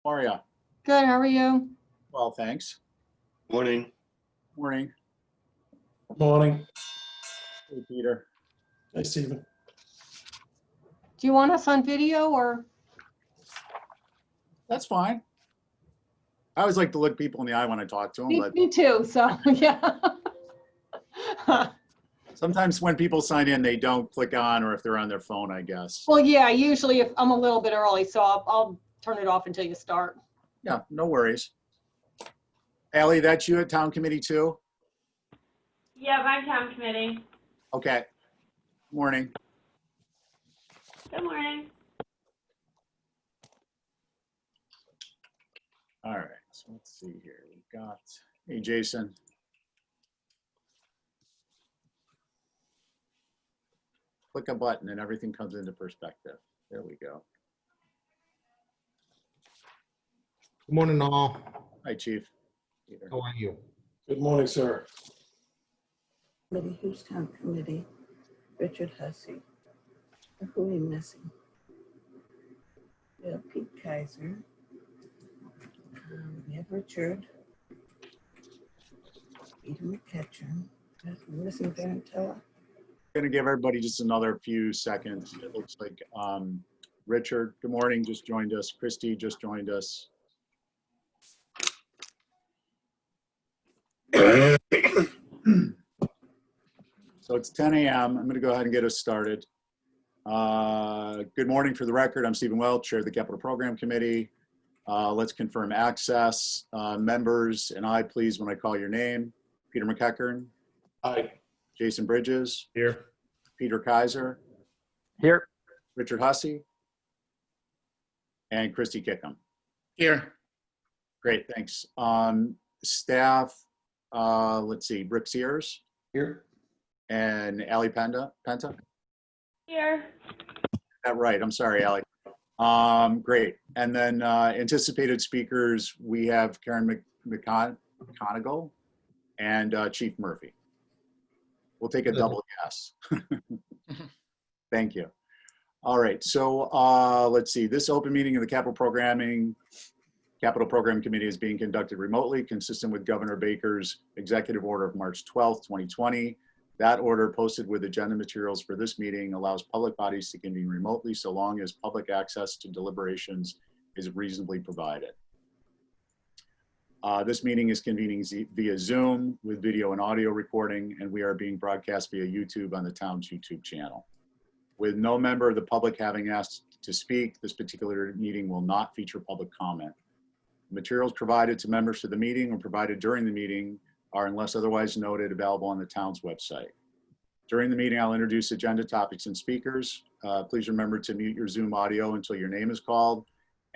How are you? Good, how are you? Well, thanks. Morning. Morning. Morning. Hey, Peter. Hey, Stephen. Do you want us on video or? That's fine. I always like to look people in the eye when I talk to them, but Me too, so, yeah. sometimes when people sign in, they don't click on, or if they're on their phone, I guess. Well, yeah, usually if I'm a little bit early, so I'll turn it off until you start. Yeah, no worries. Allie, that's you at town committee too? Yeah, my town committee. Okay. Morning. Good morning. All right, so let's see here. We've got, hey, Jason. Click a button and everything comes into perspective. There we go. Good morning, all. Hi, Chief. Peter. How are you? Good morning, sir. Committee, Houston Committee, Richard Hussey. Who are we missing? We have Pete Kaiser. We have Richard. Peter McCutcheon. We're missing Varantella. Going to give everybody just another few seconds. It looks like Richard, good morning, just joined us. Christy just joined us. So it's 10 a.m. I'm going to go ahead and get us started. Good morning. For the record, I'm Stephen Welch, Chair of the Capital Program Committee. Let's confirm access. Members and I, please, when I call your name. Peter McCutcheon. Hi. Jason Bridges. Here. Peter Kaiser. Here. Richard Hussey. And Christy Kickham. Here. Great, thanks. Staff, let's see, Rick Sears Here. and Allie Penta. Here. That right, I'm sorry, Allie. Great, and then anticipated speakers, we have Karen McConigal and Chief Murphy. We'll take a double yes. Thank you. All right, so let's see. This open meeting of the Capital Program Committee is being conducted remotely, consistent with Governor Baker's executive order of March 12th, 2020. That order, posted with agenda materials for this meeting, allows public bodies to convene remotely so long as public access to deliberations is reasonably provided. This meeting is convening via Zoom with video and audio recording, and we are being broadcast via YouTube on the town's YouTube channel. With no member of the public having asked to speak, this particular meeting will not feature public comment. Materials provided to members of the meeting or provided during the meeting are, unless otherwise noted, available on the town's website. During the meeting, I'll introduce agenda topics and speakers. Please remember to mute your Zoom audio until your name is called.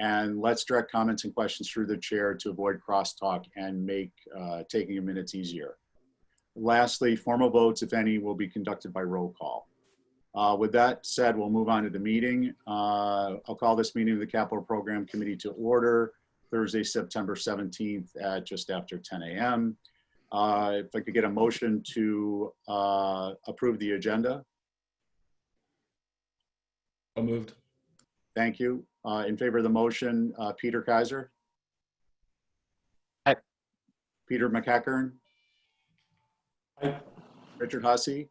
And let's direct comments and questions through the chair to avoid crosstalk and make taking a minutes easier. Lastly, formal votes, if any, will be conducted by roll call. With that said, we'll move on to the meeting. I'll call this meeting of the Capital Program Committee to order Thursday, September 17th at just after 10 a.m. If I could get a motion to approve the agenda. So moved. Thank you. In favor of the motion, Peter Kaiser. Aye. Peter McCutcheon. Aye. Richard Hussey.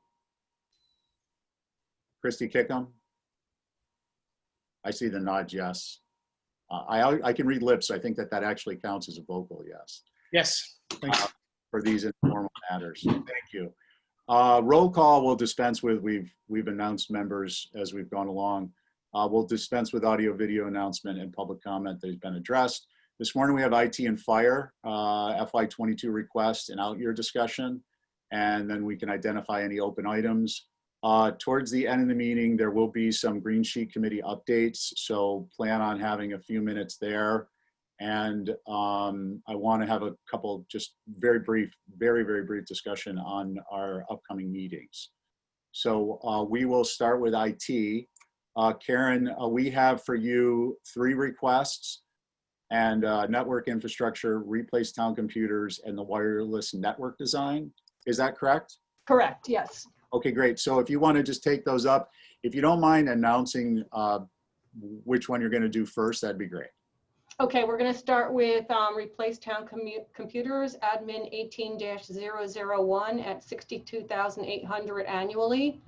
Christy Kickham. I see the nod, yes. I can read lips. So I think that actually counts as a vocal yes. Yes. Thanks. For these informal matters. Thank you. Roll call we'll dispense with. We've announced members as we've gone along. We'll dispense with audio, video announcement, and public comment that has been addressed. This morning we have IT and fire, FY22 request and out year discussion, and then we can identify any open items. Towards the end of the meeting, there will be some Green Sheet Committee updates, so plan on having a few minutes there. And I want to have a couple just very brief discussion on our upcoming meetings. So we will start with IT. Karen, we have for you 3 requests, and network infrastructure, replace town computers, and the wireless network design. Is that correct? Correct, yes. Okay, great. So if you want to just take those up, if you don't mind announcing which one you're going to do first, that'd be great. Okay, we're going to start with replace town computers, admin 18-001 at $62,800 annually.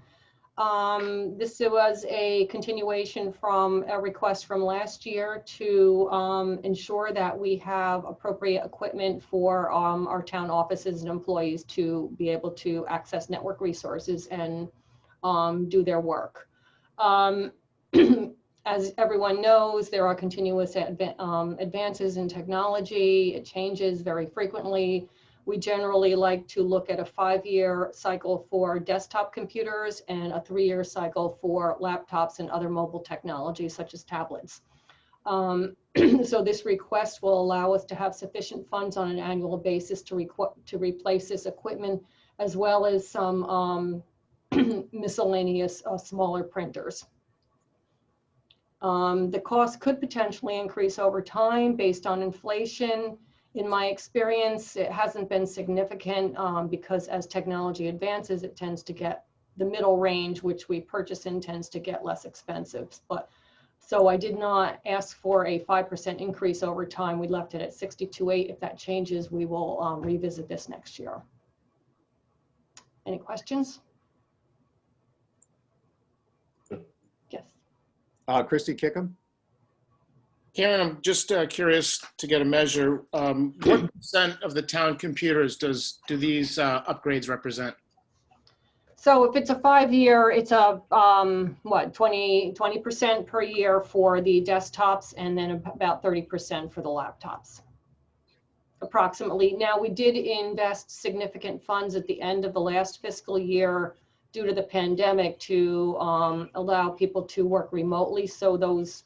This was a continuation from a request from last year to ensure that we have appropriate equipment for our town offices and employees to be able to access network resources and do their work. As everyone knows, there are continuous advances in technology. It changes very frequently. We generally like to look at a 5-year cycle for desktop computers and a 3-year cycle for laptops and other mobile technologies such as tablets. So this request will allow us to have sufficient funds on an annual basis to replace this equipment, as well as some miscellaneous smaller printers. The cost could potentially increase over time based on inflation. In my experience, it hasn't been significant because as technology advances, it tends to get the middle range, which we purchase in, tends to get less expensive. But so I did not ask for a 5% increase over time. We left it at 62.8. If that changes, we will revisit this next year. Any questions? Yes. Christy Kickham? Karen, I'm just curious to get a measure. What percent of the town computers do these upgrades represent? So if it's a 5-year, it's a what, 20% per year for the desktops, and then about 30% for the laptops, approximately. Now, we did invest significant funds at the end of the last fiscal year due to the pandemic to allow people to work remotely. So those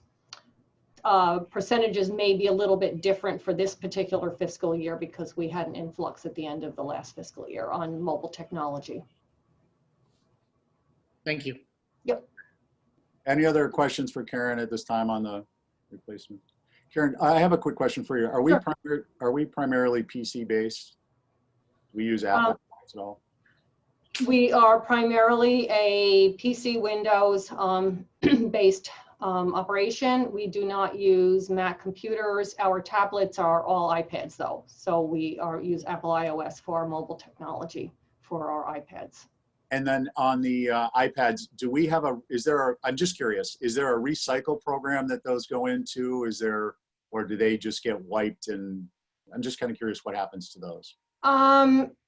percentages may be a little bit different for this particular fiscal year because we had an influx at the end of the last fiscal year on mobile technology. Thank you. Yep. Any other questions for Karen at this time on the replacement? Karen, I have a quick question for you. Are we Sure. are we primarily PC based? Do we use Apple at all? We are primarily a PC Windows based operation. We do not use Mac computers. Our tablets are all iPads though. So we use Apple iOS for our mobile technology for our iPads. And then on the iPads, do we have I'm just curious, is there a recycle program that those go into? Or do they just get wiped? And I'm just kind of curious what happens to those.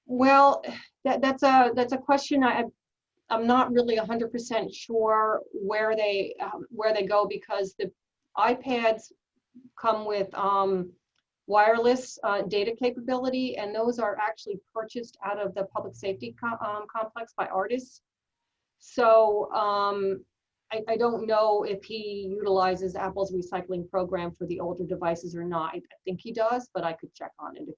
Well, that's a question I'm not really 100% sure where they go, because the iPads come with wireless data capability, and those are actually purchased out of the public safety complex by artists. So I don't know if he utilizes Apple's recycling program for the older devices or not. I think he does, but I could check on it if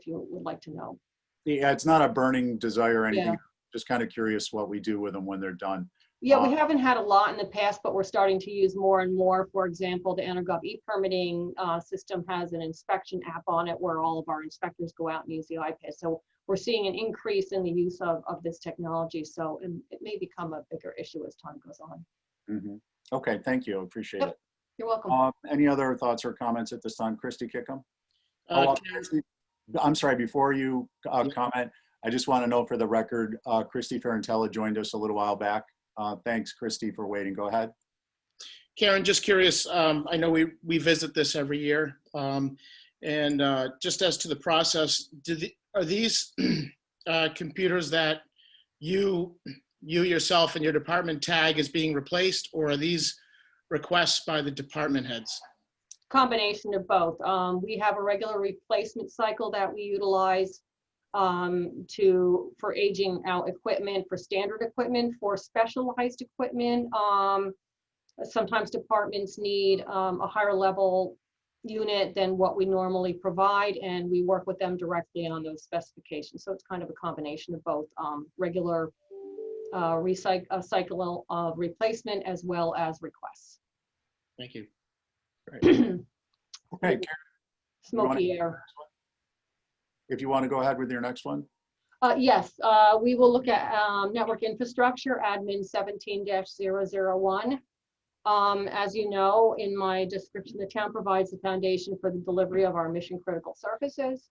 you would like to know. Yeah, it's not a burning desire or anything. Yeah. Just kind of curious what we do with them when they're done. Yeah, we haven't had a lot in the past, but we're starting to use more and more. For example, the EnerGov e-permitting system has an inspection app on it where all of our inspectors go out and use the iPad. So we're seeing an increase in the use of this technology. So it may become a bigger issue as time goes on. Mm-hmm. Okay, thank you. Appreciate it. You're welcome. Any other thoughts or comments at this time? Christy Kickham? Karen, Christy, I'm sorry, before you comment, I just want to know for the record, Christy Ferrantella joined us a little while back. Thanks, Christy, for waiting. Go ahead. Karen, just curious, I know we visit this every year. And just as to the process, are these computers that you yourself and your department tag as being replaced, or are these requests by the department heads? Combination of both. We have a regular replacement cycle that we utilize for aging out equipment, for standard equipment, for specialized equipment. Sometimes departments need a higher level unit than what we normally provide, and we work with them directly on those specifications. So it's kind of a combination of both regular cycle of replacement as well as requests. Thank you. Great. Okay, Karen, Smoky air. if you want to go ahead with your next one. Yes, we will look at network infrastructure, admin 17-001. As you know, in my description, the town provides the foundation for the delivery of our mission critical services.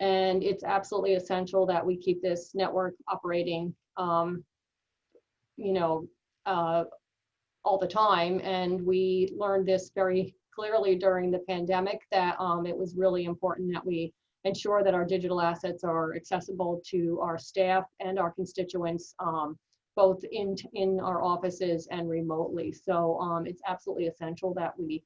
And it's absolutely essential that we keep this network operating, you know, all the time. And we learned this very clearly during the pandemic, that it was really important that we ensure that our digital assets are accessible to our staff and our constituents, both in our offices and remotely. So it's absolutely essential that we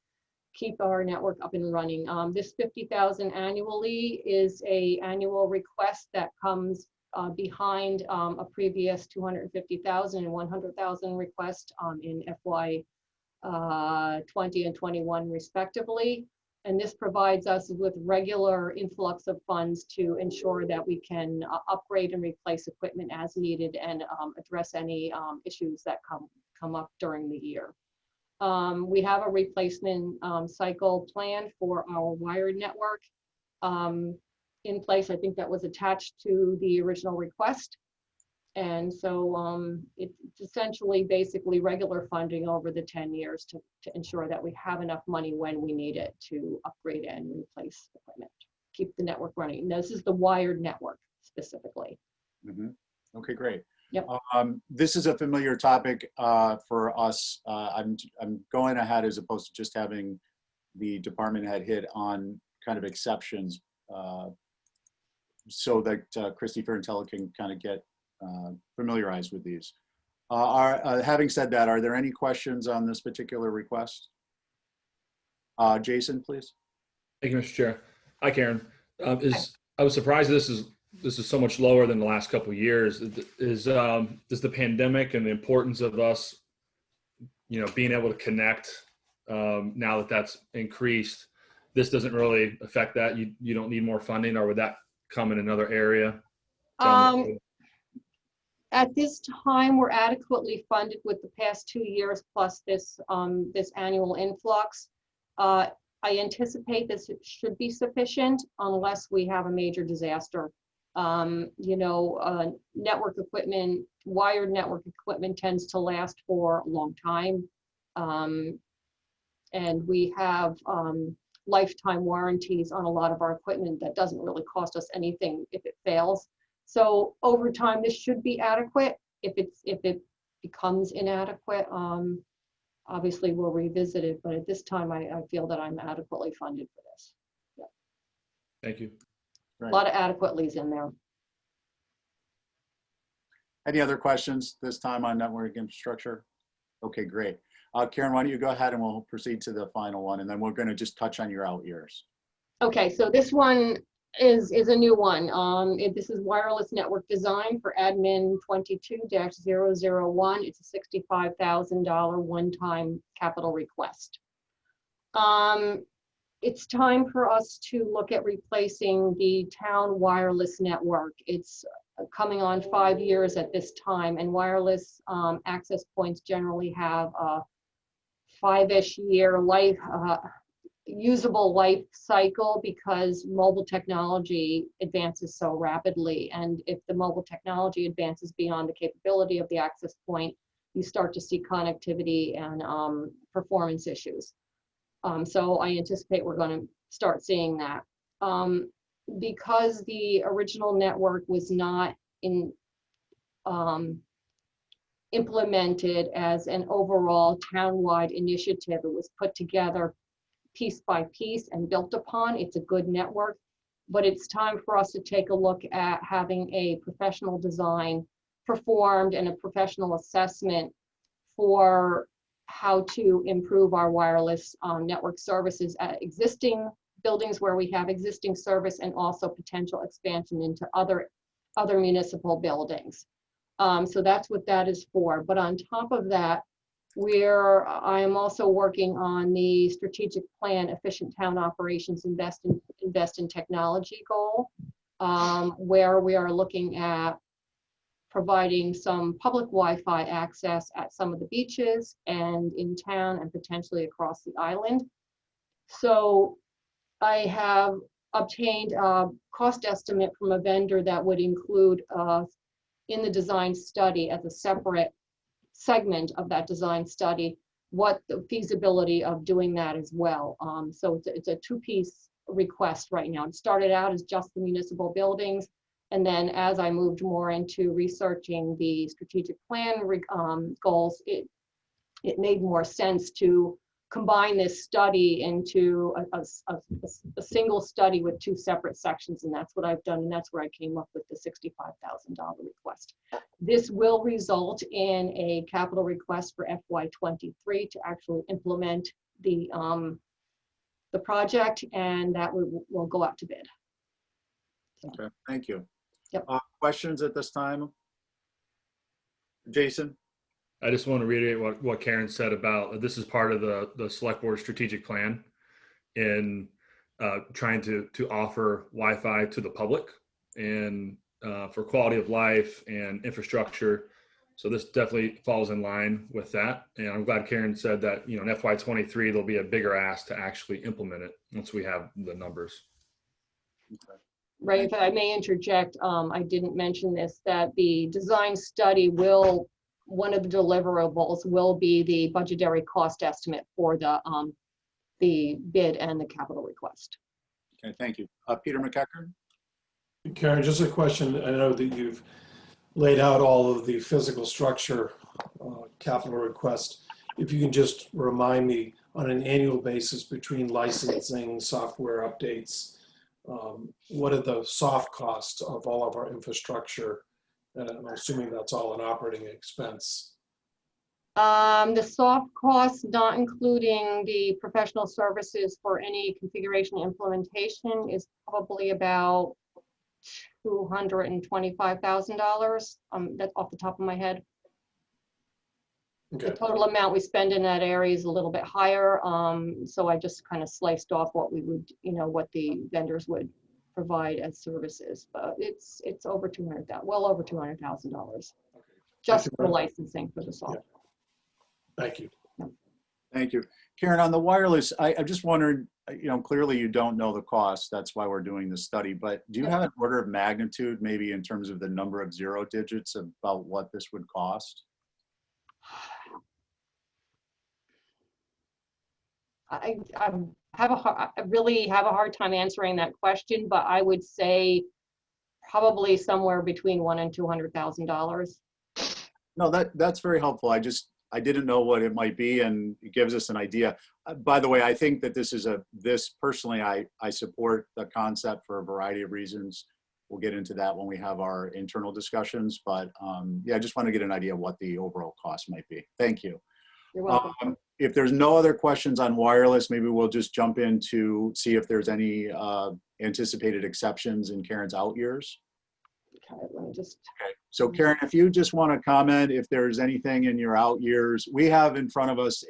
keep our network up and running. This 50,000 annually is a annual request that comes behind a previous 250,000 and 100,000 request in FY 20 and 21 respectively. And this provides us with regular influx of funds to ensure that we can upgrade and replace equipment as needed and address any issues that come up during the year. We have a replacement cycle plan for our wired network in place. I think that was attached to the original request. And so it's essentially basically regular funding over the 10 years to ensure that we have enough money when we need it to upgrade and replace equipment, keep the network running. And this is the wired network specifically. Mhm. Okay, great. Yep. This is a familiar topic for us. I'm going ahead as opposed to just having the department head hit on kind of exceptions so that Christy Ferrantella can kind of get familiarized with these. Having said that, are there any questions on this particular request? Jason, please. Thank you, Mr. Chair. Hi, Karen. I was surprised this is so much lower than the last couple of years. Does the pandemic and the importance of us, being able to connect now that that's increased, this doesn't really affect that? You don't need more funding, or would that come in another area? At this time, we're adequately funded with the past 2 years plus this this annual influx. I anticipate this should be sufficient unless we have a major disaster. Network equipment, wired network equipment tends to last for a long time. And we have lifetime warranties on a lot of our equipment that doesn't really cost us anything if it fails. So over time, this should be adequate. If it becomes inadequate, obviously we'll revisit it. But at this time, I feel that I'm adequately funded for this. Yeah. Thank you. Right. A lot of adequatelys in there. Any other questions this time on network infrastructure? Okay, great. Karen, why don't you go ahead and we'll proceed to the final one, and then we're going to just touch on your out years. Okay, so this one is a new one. This is wireless network design for admin 22-001. It's a $65,000 one-time capital request. It's time for us to look at replacing the town wireless network. It's coming on 5 years at this time, and wireless access points generally have a 5-ish year life, usable life cycle, because mobile technology advances so rapidly. And if the mobile technology advances beyond the capability of the access point, you start to see connectivity and performance issues. So I anticipate we're going to start seeing that. Because the original network was not implemented as an overall townwide initiative, it was put together piece by piece and built upon. It's a good network, but it's time for us to take a look at having a professional design performed and a professional assessment for how to improve our wireless network services at existing buildings where we have existing service, and also potential expansion into other municipal buildings. So that's what that is for. But on top of that, I am also working on the strategic plan, efficient town operations, invest in technology goal, where we are looking at providing some public Wi-Fi access at some of the beaches and in town and potentially across the island. So I have obtained a cost estimate from a vendor that would include in the design study as a separate segment of that design study, what the feasibility of doing that as well. So it's a two-piece request right now. It started out as just the municipal buildings, and then as I moved more into researching the strategic plan goals, it made more sense to combine this study into a single study with two separate sections, and that's what I've done, and that's where I came up with the $65,000 request. This will result in a capital request for FY23 to actually implement the project, and that will go out to bid. Okay, thank you. Yep. Questions at this time? Jason? I just want to reiterate what Karen said about this is part of the select board strategic plan in trying to offer Wi-Fi to the public and for quality of life and infrastructure. So this definitely falls in line with that. And I'm glad Karen said that, in FY23, there'll be a bigger ask to actually implement it once we have the numbers. Okay. Right, if I may interject, I didn't mention this, that the design study one of the deliverables will be the budgetary cost estimate for the bid and the capital request. Okay, thank you. Peter McEachern? Karen, just a question. I know that you've laid out all of the physical structure capital request. If you can just remind me on an annual basis between licensing, software updates, what are the soft costs of all of our infrastructure? And I'm assuming that's all an operating expense. The soft costs, not including the professional services for any configuration implementation, is probably about $225,000. That's off the top of my head. Okay. The total amount we spend in that area is a little bit higher. So I just kind of sliced off what we would, what the vendors would provide as services, but it's over well over $200,000 just for licensing for the software. Yeah. Thank you. Thank you. Karen, on the wireless, I just wondered, clearly you don't know the cost. That's why we're doing this study, but do you have an order of magnitude, maybe in terms of the number of zero digits about what this would cost? I really have a hard time answering that question, but I would say probably somewhere between $100,000 and $200,000. No, that's very helpful. I didn't know what it might be, and it gives us an idea. By the way, I think that this personally, I support the concept for a variety of reasons. We'll get into that when we have our internal discussions, but yeah, I just want to get an idea of what the overall cost might be. Thank you. You're welcome. If there's no other questions on wireless, maybe we'll just jump in to see if there's any anticipated exceptions in Karen's out years. Okay, let me just. Okay. So Karen, if you just want to comment if there's anything in your out years, we have in front of us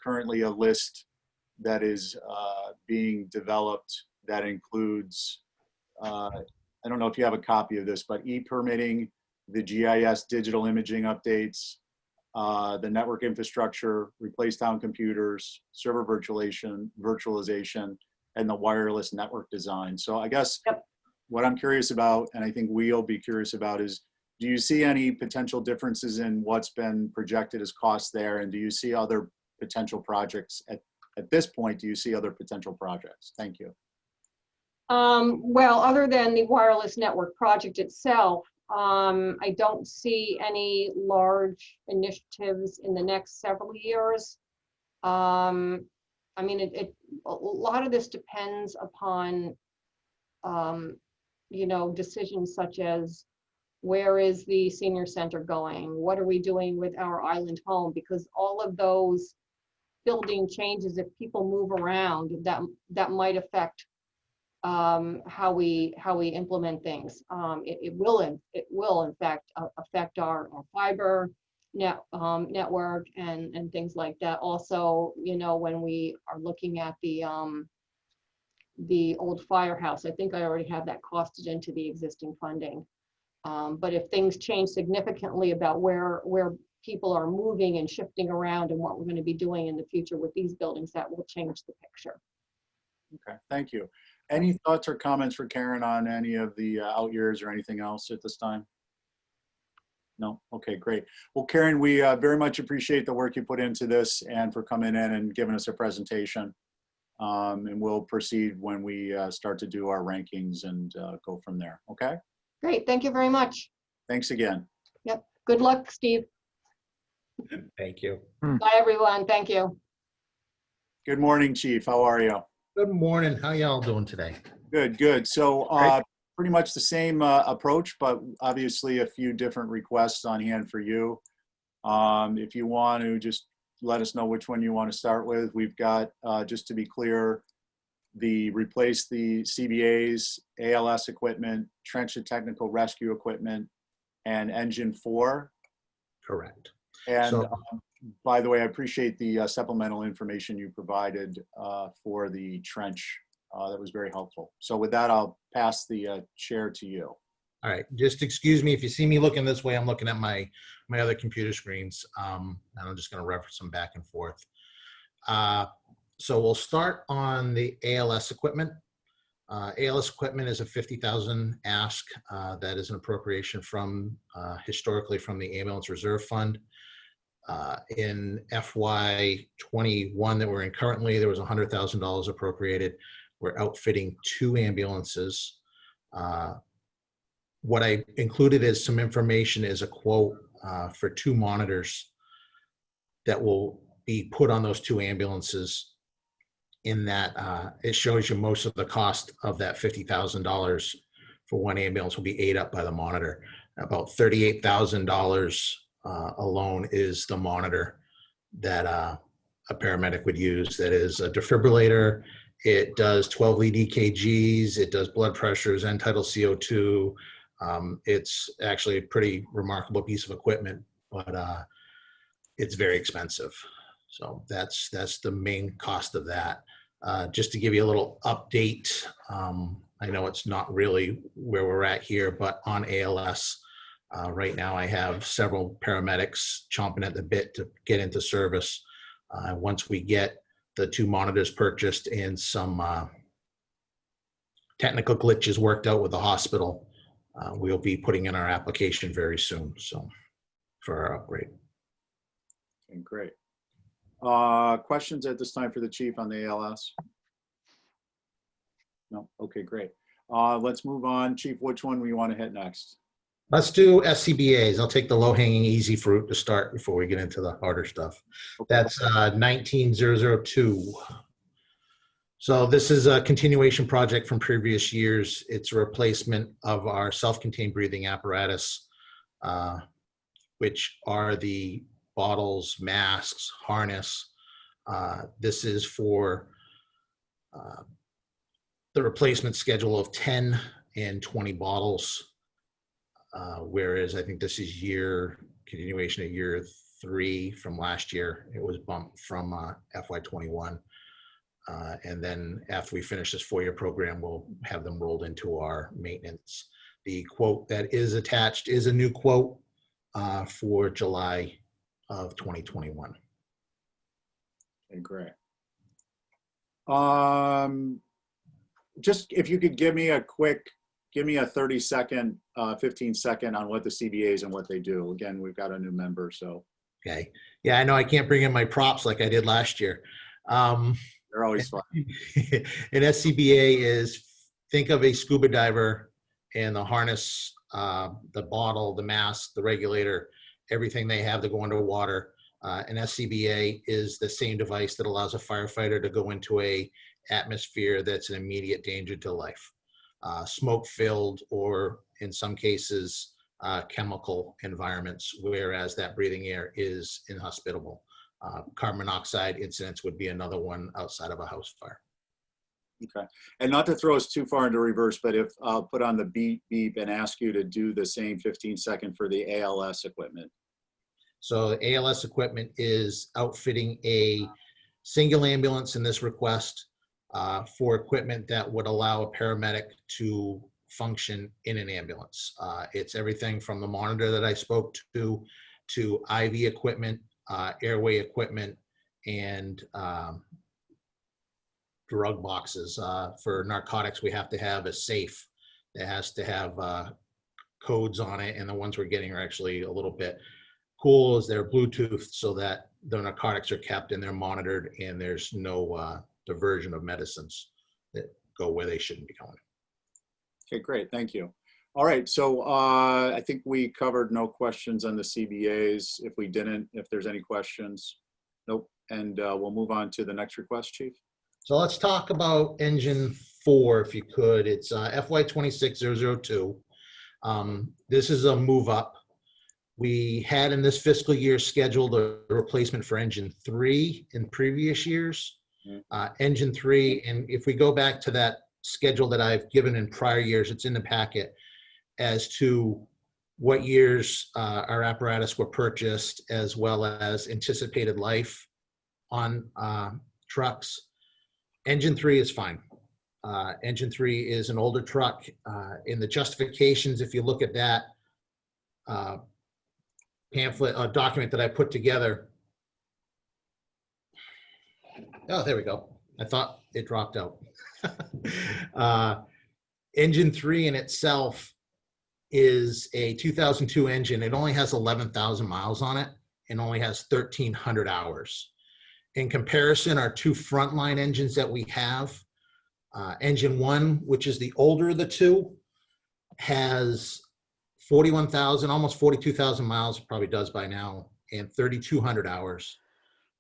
currently a list that is being developed that includes, I don't know if you have a copy of this, but e-permitting, the GIS digital imaging updates, the network infrastructure, replace town computers, server virtualization, and the wireless network design. So I guess what I'm curious about, and I think we'll be curious about, is do you see any potential differences in what's been projected as costs there? And do you see other potential projects at this point? Do you see other potential projects? Thank you. Well, other than the wireless network project itself, I don't see any large initiatives in the next several years. I mean, a lot of this depends upon, decisions such as where is the senior center going? What are we doing with our island home? Because all of those building changes, if people move around, that might affect how we implement things. It will in fact affect our fiber network and things like that. Also, when we are looking at the old firehouse, I think I already have that costed into the existing funding. But if things change significantly about where people are moving and shifting around and what we're going to be doing in the future with these buildings, that will change the picture. Okay, thank you. Any thoughts or comments for Karen on any of the out years or anything else at this time? No? Okay, great. Well, Karen, we very much appreciate the work you put into this and for coming in and giving us a presentation. And we'll proceed when we start to do our rankings and go from there. Okay? Great, thank you very much. Thanks again. Yep, good luck, Steve. Thank you. Bye, everyone, thank you. Good morning, Chief. How are you? Good morning. How y'all doing today? Good, good. So Great. pretty much the same approach, but obviously a few different requests on hand for you. If you want to just let us know which one you want to start with. We've got, just to be clear, replace the CBAs, ALS equipment, trench and technical rescue equipment, and engine 4. Correct. And So- by the way, I appreciate the supplemental information you provided for the trench. That was very helpful. So with that, I'll pass the chair to you. All right, just excuse me if you see me looking this way. I'm looking at my other computer screens, and I'm just going to reference them back and forth. So we'll start on the ALS equipment. ALS equipment is a $50,000 ask. That is an appropriation from historically from the Ambulance Reserve Fund. In FY21 that we're in currently, there was $100,000 appropriated. We're outfitting 2 ambulances. What I included is some information is a quote for 2 monitors that will be put on those 2 ambulances. In that it shows you most of the cost of that $50,000 for 1 ambulance will be ate up by the monitor. About $38,000 alone is the monitor that a paramedic would use. That is a defibrillator. It does 12 lead EKGs. It does blood pressures, Untitled CO2. It's actually a pretty remarkable piece of equipment, but it's very expensive. So that's the main cost of that. Just to give you a little update, I know it's not really where we're at here, but on ALS, right now I have several paramedics chomping at the bit to get into service. Once we get the 2 monitors purchased and some technical glitches worked out with the hospital, we'll be putting in our application very soon. So for our upgrade. Okay, great. Questions at this time for the chief on the ALS? No? Okay, great. Let's move on. Chief, which one we want to hit next? Let's do SCBAs. I'll take the low-hanging easy fruit to start before we get into the harder stuff. Okay. That's 19002. So this is a continuation project from previous years. It's a replacement of our self-contained breathing apparatus, which are the bottles, masks, harness. This is for the replacement schedule of 10 and 20 bottles. Whereas I think this is continuation of year 3 from last year. It was bumped from FY21. And then after we finish this 4-year program, we'll have them rolled into our maintenance. The quote that is attached is a new quote for July of 2021. Okay, great. Just if you could give me a 30-second, 15-second on what the CBA is and what they do. Again, we've got a new member, so. Okay. Yeah, I know I can't bring in my props like I did last year. They're always fun. An SCBA is, think of a scuba diver and the harness, the bottle, the mask, the regulator, everything they have to go underwater. An SCBA is the same device that allows a firefighter to go into a atmosphere that's an immediate danger to life. Smoke-filled or in some cases, chemical environments, whereas that breathing air is inhospitable. Carbon monoxide incidents would be another one outside of a house fire. Okay. And not to throw us too far into reverse, but if I'll put on the beep beep and ask you to do the same 15-second for the ALS equipment. So the ALS equipment is outfitting a single ambulance in this request for equipment that would allow a paramedic to function in an ambulance. It's everything from the monitor that I spoke to IV equipment, airway equipment, and drug boxes. For narcotics, we have to have a safe that has to have codes on it, and the ones we're getting are actually a little bit cool as they're Bluetooth so that the narcotics are kept and they're monitored and there's no diversion of medicines that go where they shouldn't be going. Okay, great. Thank you. All right. So I think we covered no questions on the CBAs. If we didn't, if there's any questions, nope. And we'll move on to the next request, Chief. So let's talk about engine 4, if you could. It's FY 26002. This is a move up. We had in this fiscal year scheduled a replacement for engine 3 in previous years. Engine 3, and if we go back to that schedule that I've given in prior years, it's in the packet as to what years our apparatus were purchased, as well as anticipated life on trucks. Engine 3 is fine. Engine 3 is an older truck. In the justifications, if you look at that pamphlet document that I put together. Oh, there we go. I thought it dropped out. Engine 3 in itself is a 2002 engine. It only has 11,000 miles on it and only has 1,300 hours. In comparison, our two frontline engines that we have, engine 1, which is the older of the two, has 41,000, almost 42,000 miles, probably does by now, and 3,200 hours.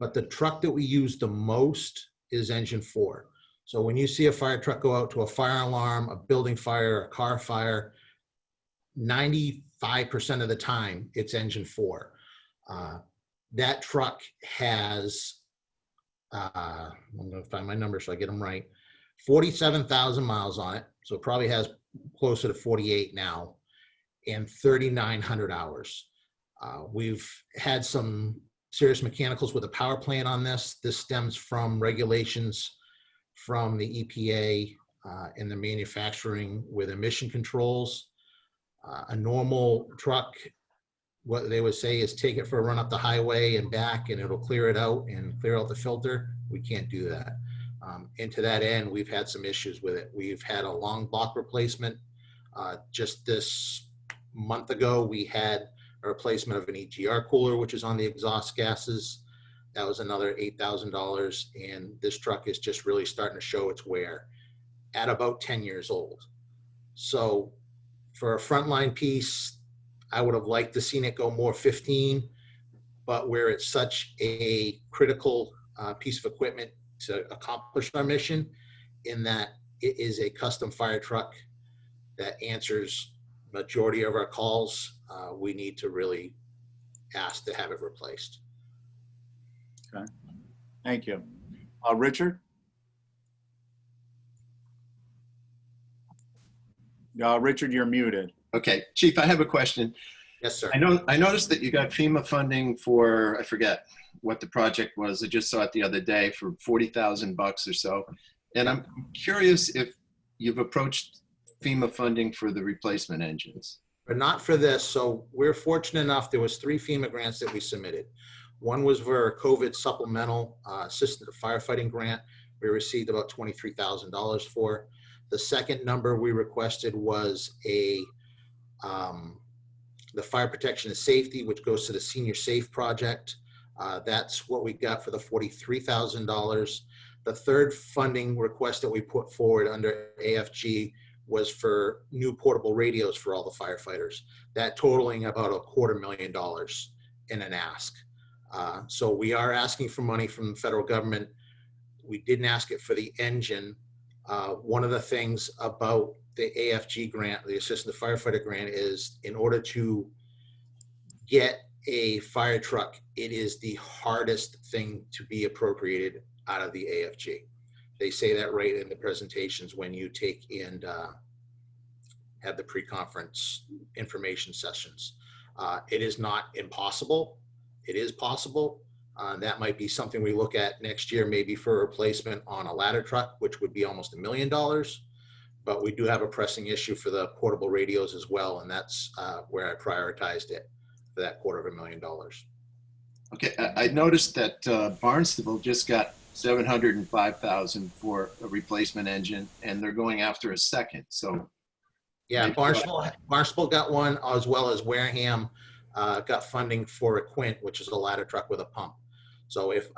But the truck that we use the most is engine 4. So when you see a fire truck go out to a fire alarm, a building fire, a car fire, 95% of the time it's engine 4. That truck has, I'm going to find my numbers so I get them right, 47,000 miles on it. So it probably has closer to 48 now, and 3,900 hours. We've had some serious mechanicals with a power plant on this. This stems from regulations from the EPA and the manufacturing with emission controls. A normal truck, what they would say is take it for a run up the highway and back and it'll clear it out and clear out the filter. We can't do that. And to that end, we've had some issues with it. We've had a long block replacement. Just this month ago, we had a replacement of an EGR cooler, which is on the exhaust gases. That was another $8,000. And this truck is just really starting to show its wear at about 10 years old. So for a frontline piece, I would have liked to seen it go more 15, but where it's such a critical piece of equipment to accomplish our mission, in that it is a custom fire truck that answers majority of our calls, we need to really ask to have it replaced. Okay, thank you. Richard? Richard, you're muted. Okay, Chief, I have a question. Yes, sir. I noticed that you got FEMA funding for, I forget what the project was. I just saw it the other day for $40,000 or so. And I'm curious if you've approached FEMA funding for the replacement engines. But not for this. So we're fortunate enough, there was 3 FEMA grants that we submitted. One was for a COVID supplemental assistant firefighting grant. We received about $23,000 for. The second number we requested was the fire protection and safety, which goes to the Senior Safe project. That's what we got for the $43,000. The third funding request that we put forward under AFG was for new portable radios for all the firefighters, that totaling about $250,000 in an ask. So we are asking for money from the federal government. We didn't ask it for the engine. One of the things about the AFG grant, the Assistant Firefighter grant, is in order to get a fire truck, it is the hardest thing to be appropriated out of the AFG. They say that right in the presentations when you take and have the pre-conference information sessions. It is not impossible. It is possible. That might be something we look at next year, maybe for a replacement on a ladder truck, which would be almost $1 million. But we do have a pressing issue for the portable radios as well, and that's where I prioritized it for that $250,000. Okay, I noticed that Barnstable just got $705,000 for a replacement engine, and they're going after a second. So Yeah, Barnstable got one, as well as Wareham got funding for a Quint, which is a ladder truck with a pump. So if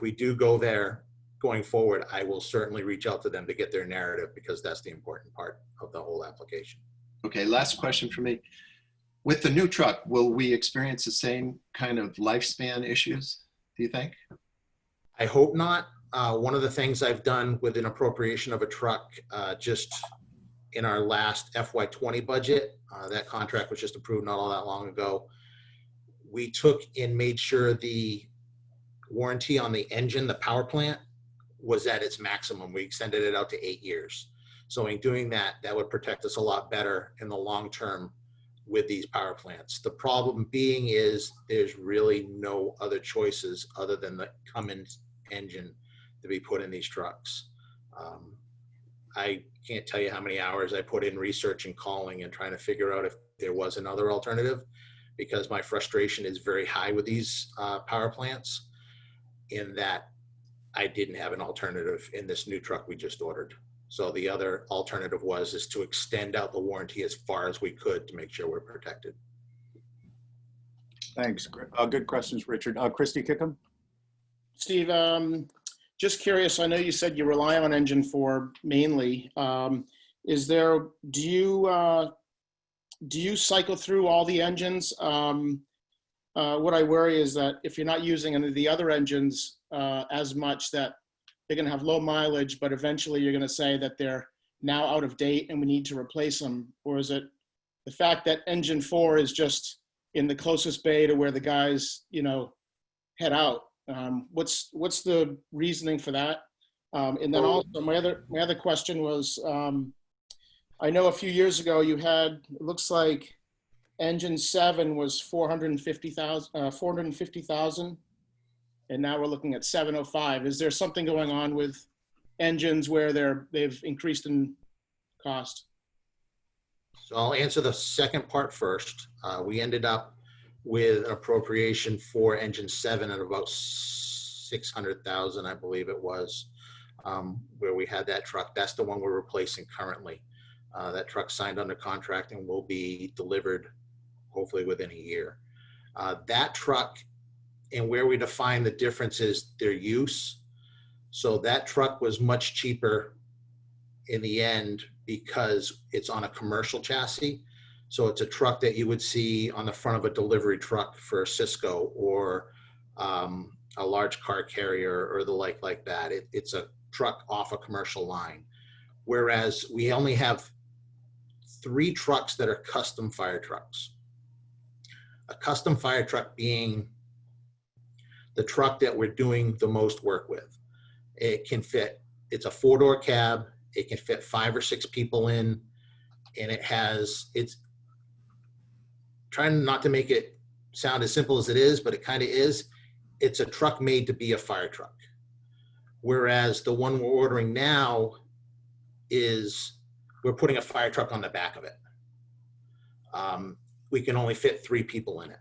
we do go there going forward, I will certainly reach out to them to get their narrative, because that's the important part of the whole application. Okay, last question for me. With the new truck, will we experience the same kind of lifespan issues, do you think? I hope not. One of the things I've done with an appropriation of a truck, just in our last FY20 budget, that contract was just approved not all that long ago. We took and made sure the warranty on the engine, the power plant, was at its maximum. We extended it out to 8 years. So in doing that, that would protect us a lot better in the long term with these power plants. The problem being is there's really no other choices other than the Cummins engine to be put in these trucks. I can't tell you how many hours I put in research and calling and trying to figure out if there was another alternative, because my frustration is very high with these power plants, in that I didn't have an alternative in this new truck we just ordered. So the other alternative is to extend out the warranty as far as we could to make sure we're protected. Thanks. Good questions, Richard. Christy Kickham? Steve, just curious, I know you said you rely on Engine 4 mainly. Do you cycle through all the engines? What I worry is that if you're not using any of the other engines as much, that they're going to have low mileage, but eventually you're going to say that they're now out of date and we need to replace them? Or is it the fact that Engine 4 is just in the closest bay to where the guys, head out? What's the reasoning for that? And then also my other question was, I know a few years ago you had, it looks like Engine 7 was 450,000, and now we're looking at 705. Is there something going on with engines where they've increased in cost? So I'll answer the second part first. We ended up with an appropriation for Engine 7 at about 600,000, I believe it was, where we had that truck. That's the one we're replacing currently. That truck signed under contract and will be delivered hopefully within a year. That truck, and where we define the difference is their use. So that truck was much cheaper in the end because it's on a commercial chassis. So it's a truck that you would see on the front of a delivery truck for Cisco or a large car carrier or the like that. It's a truck off a commercial line. Whereas we only have 3 trucks that are custom fire trucks. A custom fire truck being the truck that we're doing the most work with. It can fit, it's a 4-door cab, it can fit 5 or 6 people in, and it's trying not to make it sound as simple as it is, but it kind of is. It's a truck made to be a fire truck. Whereas the one we're ordering now is, we're putting a fire truck on the back of it. We can only fit 3 people in it.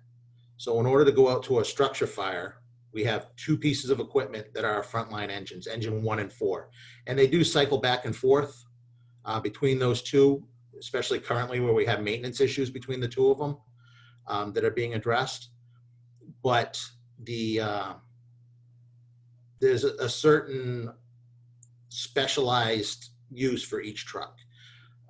So in order to go out to a structure fire, we have 2 pieces of equipment that are our frontline engines, Engine 1 and 4. And they do cycle back and forth between those 2, especially currently where we have maintenance issues between the 2 of them that are being addressed. But there's a certain specialized use for each truck.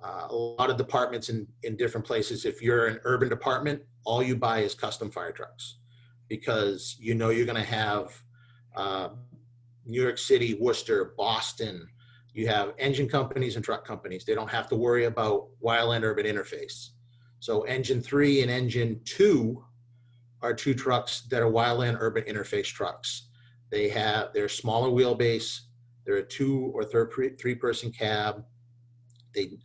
A lot of departments in different places, if you're an urban department, all you buy is custom fire trucks, because you're going to have New York City, Worcester, Boston. You have engine companies and truck companies. They don't have to worry about wildland urban interface. So Engine 3 and Engine 2 are 2 trucks that are wildland urban interface trucks. They're smaller wheelbase. They're a 2 or 3 person cab. They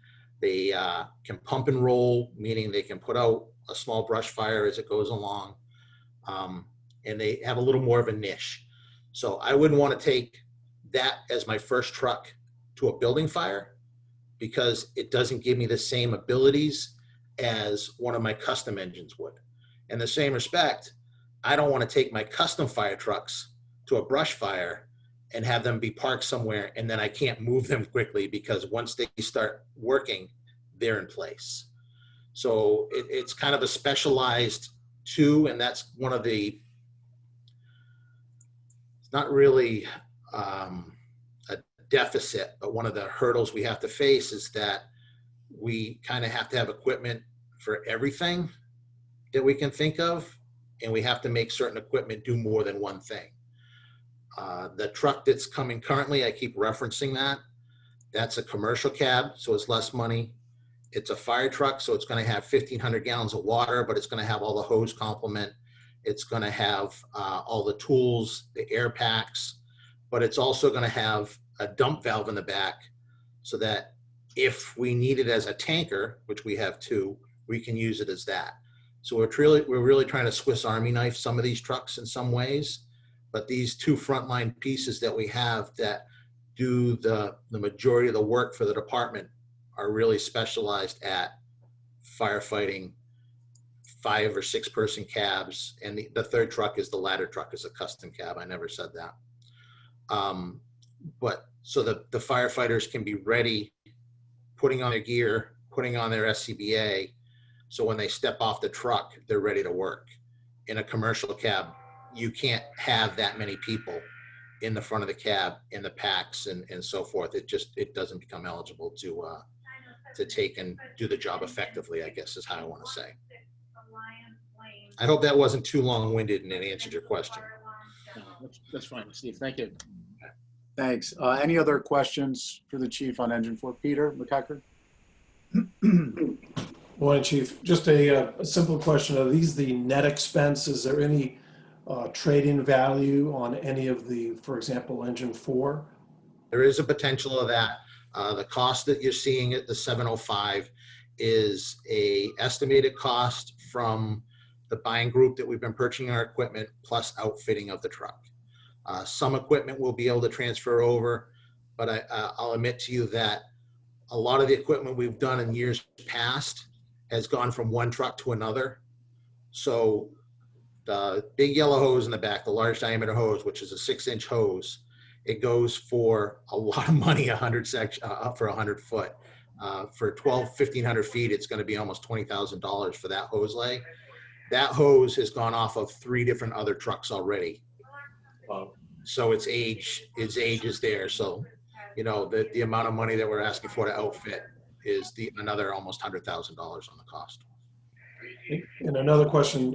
can pump and roll, meaning they can put out a small brush fire as it goes along. And they have a little more of a niche. So I wouldn't want to take that as my first truck to a building fire, because it doesn't give me the same abilities as one of my custom engines would. In the same respect, I don't want to take my custom fire trucks to a brush fire and have them be parked somewhere and then I can't move them quickly, because once they start working, they're in place. So it's kind of a specialized two, and that's one of the, it's not really a deficit, but one of the hurdles we have to face is that we kind of have to have equipment for everything that we can think of, and we have to make certain equipment do more than one thing. The truck that's coming currently, I keep referencing that. That's a commercial cab, so it's less money. It's a fire truck, so it's going to have 1,500 gallons of water, but it's going to have all the hose complement. It's going to have all the tools, the air packs, but it's also going to have a dump valve in the back so that if we need it as a tanker, which we have two, we can use it as that. So we're really trying to Swiss Army knife some of these trucks in some ways, but these two frontline pieces that we have that do the majority of the work for the department are really specialized at firefighting, 5 or 6 person cabs. And the third truck is the ladder truck, is a custom cab. I never said that. But so the firefighters can be ready, putting on their gear, putting on their SCBA. So when they step off the truck, they're ready to work. In a commercial cab, you can't have that many people in the front of the cab, in the packs and so forth. It doesn't become eligible to take and do the job effectively, I guess is how I want to say. I hope that wasn't too long-winded and it answered your question. No, that's fine, Steve. Thank you. Thanks. Any other questions for the chief on engine 4? Peter McEachern? Morning, Chief. Just a simple question. Are these the net expense? Is there any trade-in value on any of the, for example, engine 4? There is a potential of that. The cost that you're seeing at the 705 is a estimated cost from the buying group that we've been purchasing our equipment plus outfitting of the truck. Some equipment will be able to transfer over, but I'll admit to you that a lot of the equipment we've done in years past has gone from one truck to another. So the big yellow hose in the back, the large diameter hose, which is a 6-inch hose, it goes for a lot of money, 100 for 100 foot. For 1,500 feet, it's going to be almost $20,000 for that hose lay. That hose has gone off of 3 different other trucks already. So its age is there. So, you know, the amount of money that we're asking for to outfit is another almost $100,000 on the cost. And another question,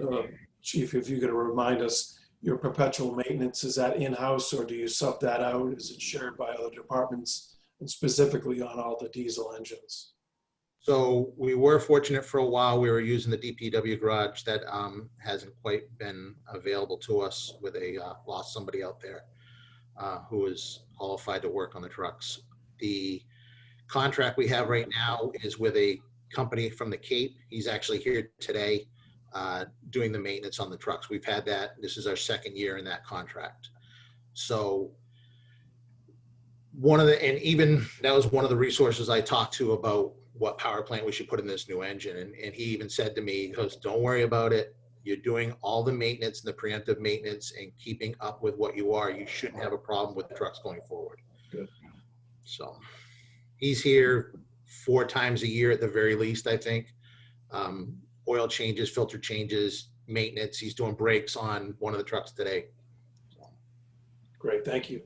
Chief, if you could remind us, your perpetual maintenance, is that in-house or do you sub that out? Is it shared by other departments, and specifically on all the diesel engines? So we were fortunate for a while. We were using the DPW garage. That hasn't quite been available to us. With lost somebody out there who is qualified to work on the trucks. The contract we have right now is with a company from the Cape. He's actually here today doing the maintenance on the trucks. We've had that. This is our 2nd year in that contract. So even that was one of the resources I talked to about what power plant we should put in this new engine. And he even said to me, he goes, don't worry about it. You're doing all the maintenance and the preemptive maintenance and keeping up with what you are. You shouldn't have a problem with the trucks going forward. Good. So he's here 4 times a year at the very least, I think. Oil changes, filter changes, maintenance. He's doing brakes on one of the trucks today. Great, thank you.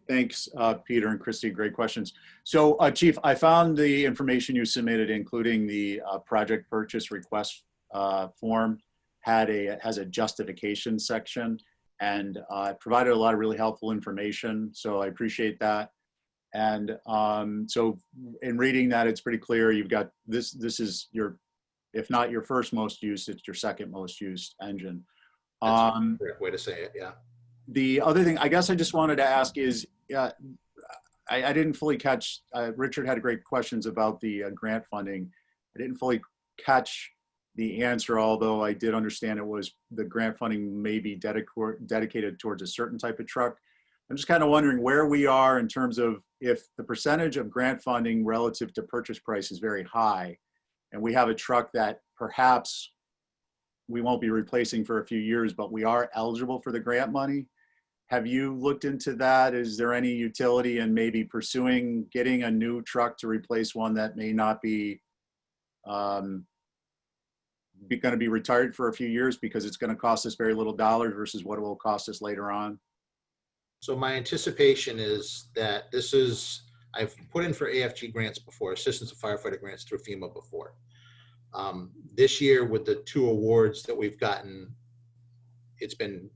Thanks, Peter and Christy. Great questions. So, Chief, I found the information you submitted, including the project purchase request form, has a justification section, and provided a lot of really helpful information. So I appreciate that. And so in reading that, it's pretty clear you've got this is your, if not your first most used, it's your 2nd most used engine. That's a great way to say it, yeah. The other thing I guess I just wanted to ask is, I didn't fully catch, Richard had great questions about the grant funding. I didn't fully catch the answer, although I did understand it was the grant funding may be dedicated towards a certain type of truck. I'm just kind of wondering where we are in terms of if the percentage of grant funding relative to purchase price is very high, and we have a truck that perhaps we won't be replacing for a few years, but we are eligible for the grant money. Have you looked into that? Is there any utility in maybe pursuing getting a new truck to replace one that may not be going to be retired for a few years because it's going to cost us very little dollars versus what it will cost us later on? So my anticipation is that I've put in for AFG grants before, Assistance to Firefighter grants through FEMA before. This year with the 2 awards that we've gotten, it's been,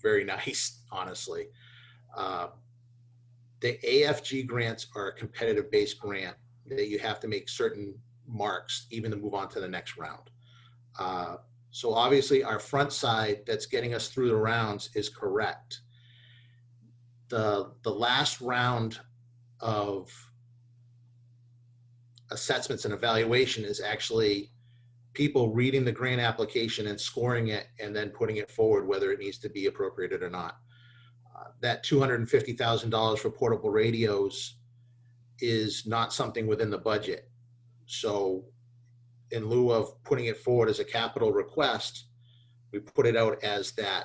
very nice, honestly. The AFG grants are a competitive based grant that you have to make certain marks even to move on to the next round. So obviously our front side that's getting us through the rounds is correct. The last round of assessments and evaluation is actually people reading the grant application and scoring it and then putting it forward, whether it needs to be appropriated or not. That $250,000 for portable radios is not something within the budget. So in lieu of putting it forward as a capital request, we put it out as that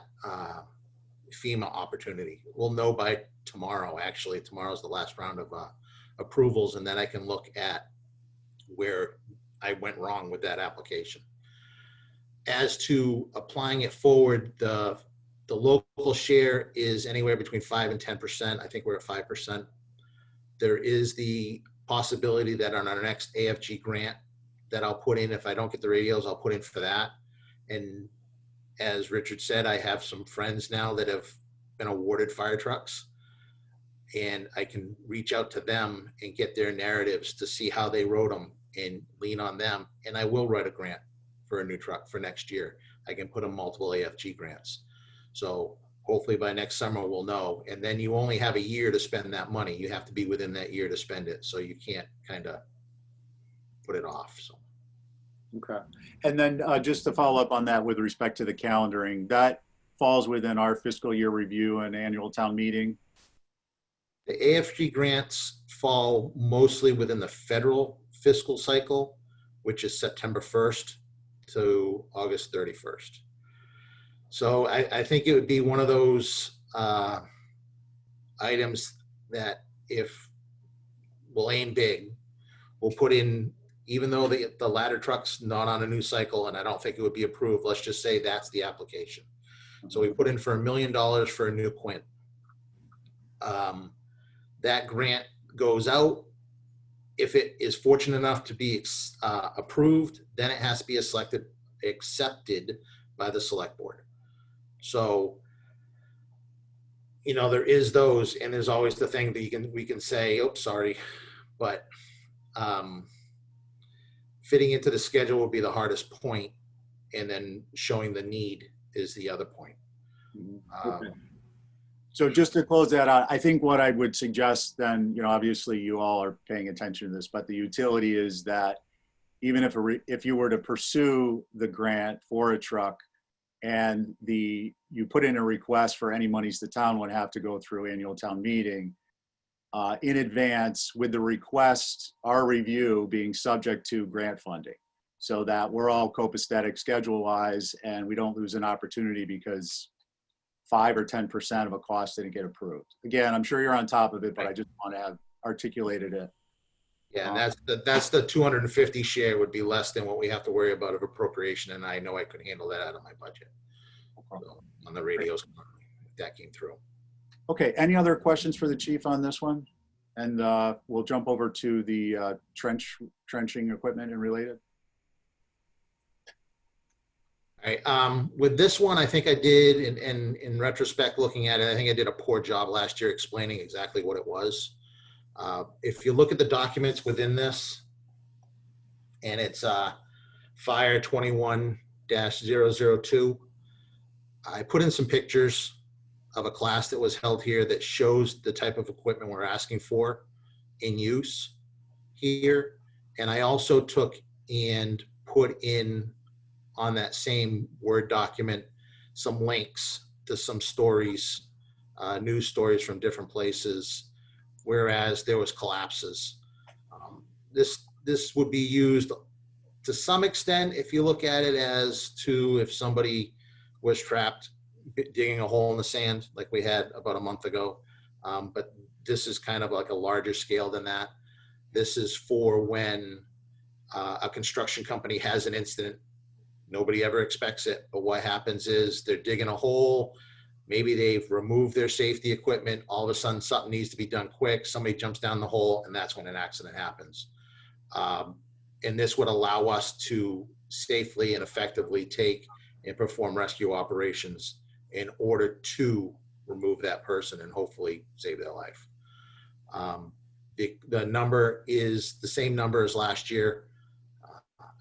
FEMA opportunity. We'll know by tomorrow. Actually, tomorrow's the last round of approvals, and then I can look at where I went wrong with that application. As to applying it forward, the local share is anywhere between 5 and 10%. I think we're at 5%. There is the possibility that on our next AFG grant that I'll put in, if I don't get the radios, I'll put in for that. And as Richard said, I have some friends now that have been awarded fire trucks, and I can reach out to them and get their narratives to see how they wrote them and lean on them. And I will write a grant for a new truck for next year. I can put in multiple AFG grants. So hopefully by next summer we'll know. And then you only have a year to spend that money. You have to be within that year to spend it. So you can't kind of put it off. So. Okay. And then just to follow up on that with respect to the calendaring, that falls within our fiscal year review and annual town meeting? The AFG grants fall mostly within the federal fiscal cycle, which is September 1st to August 31st. So I think it would be one of those items that if we'll aim big, we'll put in, even though the ladder truck's not on a new cycle and I don't think it would be approved, let's just say that's the application. So we put in for $1 million for a new Quint. That grant goes out. If it is fortunate enough to be approved, then it has to be accepted by the select board. So, there is those, and there's always the thing that we can say, "Oh, sorry," but fitting into the schedule will be the hardest point, and then showing the need is the other point. Okay. So just to close that out, I think what I would suggest then, obviously you all are paying attention to this, but the utility is that even if you were to pursue the grant for a truck and you put in a request for any monies the town would have to go through annual town meeting in advance with the request, our review being subject to grant funding, so that we're all copacetic schedule-wise and we don't lose an opportunity because 5 or 10% of a cost didn't get approved. Again, I'm sure you're on top of it, but I just want to have articulated it. Yeah, and that's the 250 share would be less than what we have to worry about of appropriation, and I know I could handle that out of my budget. So, on the radios, if that came through. Okay, any other questions for the chief on this one? And we'll jump over to the trenching equipment and related. All right, with this one, I think I did, and in retrospect, looking at it, I think I did a poor job last year explaining exactly what it was. If you look at the documents within this, and it's Fire 21-002, I put in some pictures of a class that was held here that shows the type of equipment we're asking for in use here. And I also took and put in on that same Word document some links to some stories, news stories from different places, whereas there was collapses. This would be used to some extent if you look at it as to if somebody was trapped digging a hole in the sand like we had about a month ago. But this is kind of like a larger scale than that. This is for when a construction company has an incident. Nobody ever expects it, but what happens is they're digging a hole. Maybe they've removed their safety equipment. All of a sudden, something needs to be done quick. Somebody jumps down the hole, and that's when an accident happens. And this would allow us to safely and effectively take and perform rescue operations in order to remove that person and hopefully save their life. The number is the same number as last year.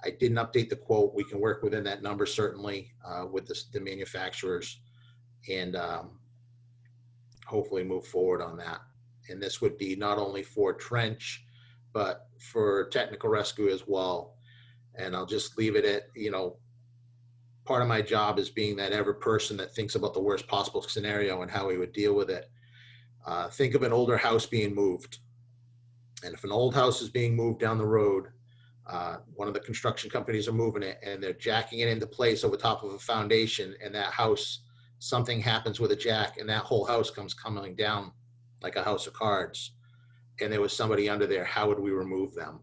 I didn't update the quote. We can work within that number certainly with the manufacturers and hopefully move forward on that. And this would be not only for trench, but for technical rescue as well. And I'll just leave it at, part of my job is being that ever person that thinks about the worst possible scenario and how we would deal with it. Think of an older house being moved. And if an old house is being moved down the road, one of the construction companies are moving it and they're jacking it into place over top of a foundation, and that house, something happens with a jack and that whole house comes coming down like a house of cards, and there was somebody under there, how would we remove them?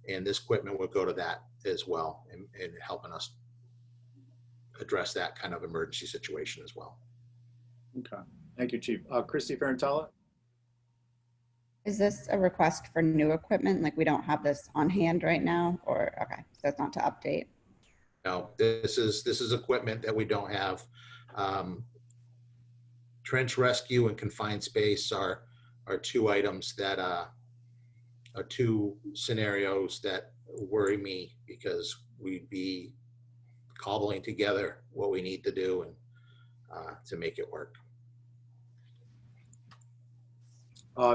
And this equipment would go to that as well, and helping us address that kind of emergency situation as well. Okay, thank you, Chief. Christy Ferrantella? Is this a request for new equipment? Like we don't have this on hand right now, or, okay, so it's not to update. No, this is equipment that we don't have. Trench rescue and confined space are two items that are two scenarios that worry me, because we'd be cobbling together what we need to do and to make it work.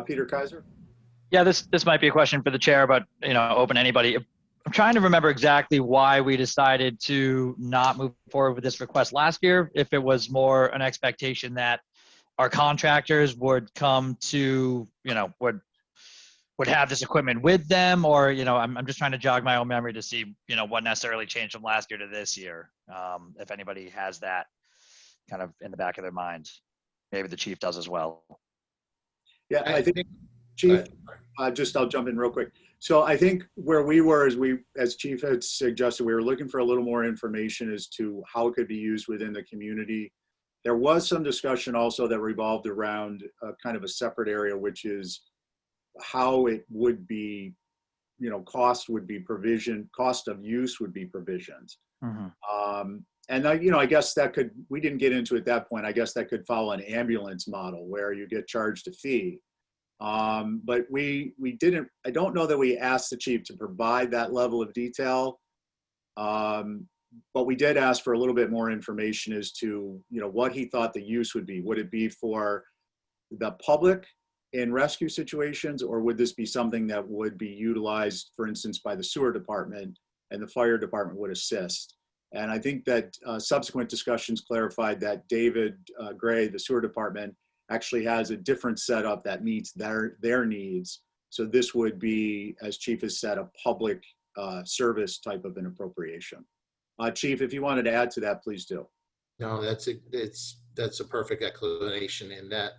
Peter Kaiser? Yeah, this might be a question for the chair, but open to anybody. I'm trying to remember exactly why we decided to not move forward with this request last year. If it was more an expectation that our contractors would come to, would have this equipment with them, or, I'm just trying to jog my own memory to see, what necessarily changed from last year to this year. If anybody has that kind of in the back of their mind, maybe the chief does as well. Yeah, I think, Chief, I'll jump in real quick. So I think where we were, as Chief had suggested, we were looking for a little more information as to how it could be used within the community. There was some discussion also that revolved around kind of a separate area, which is how it would be, cost would be provisioned, cost of use would be provisioned. Mm-hmm. And I guess that could, we didn't get into it at that point. I guess that could follow an ambulance model where you get charged a fee. But we didn't, I don't know that we asked the chief to provide that level of detail. But we did ask for a little bit more information as to, what he thought the use would be. Would it be for the public in rescue situations, or would this be something that would be utilized, for instance, by the sewer department and the fire department would assist? And I think that subsequent discussions clarified that David Gray, the sewer department, actually has a different setup that meets their needs. So this would be, as Chief has said, a public service type of an appropriation. Chief, if you wanted to add to that, please do. No, that's a perfect explanation in that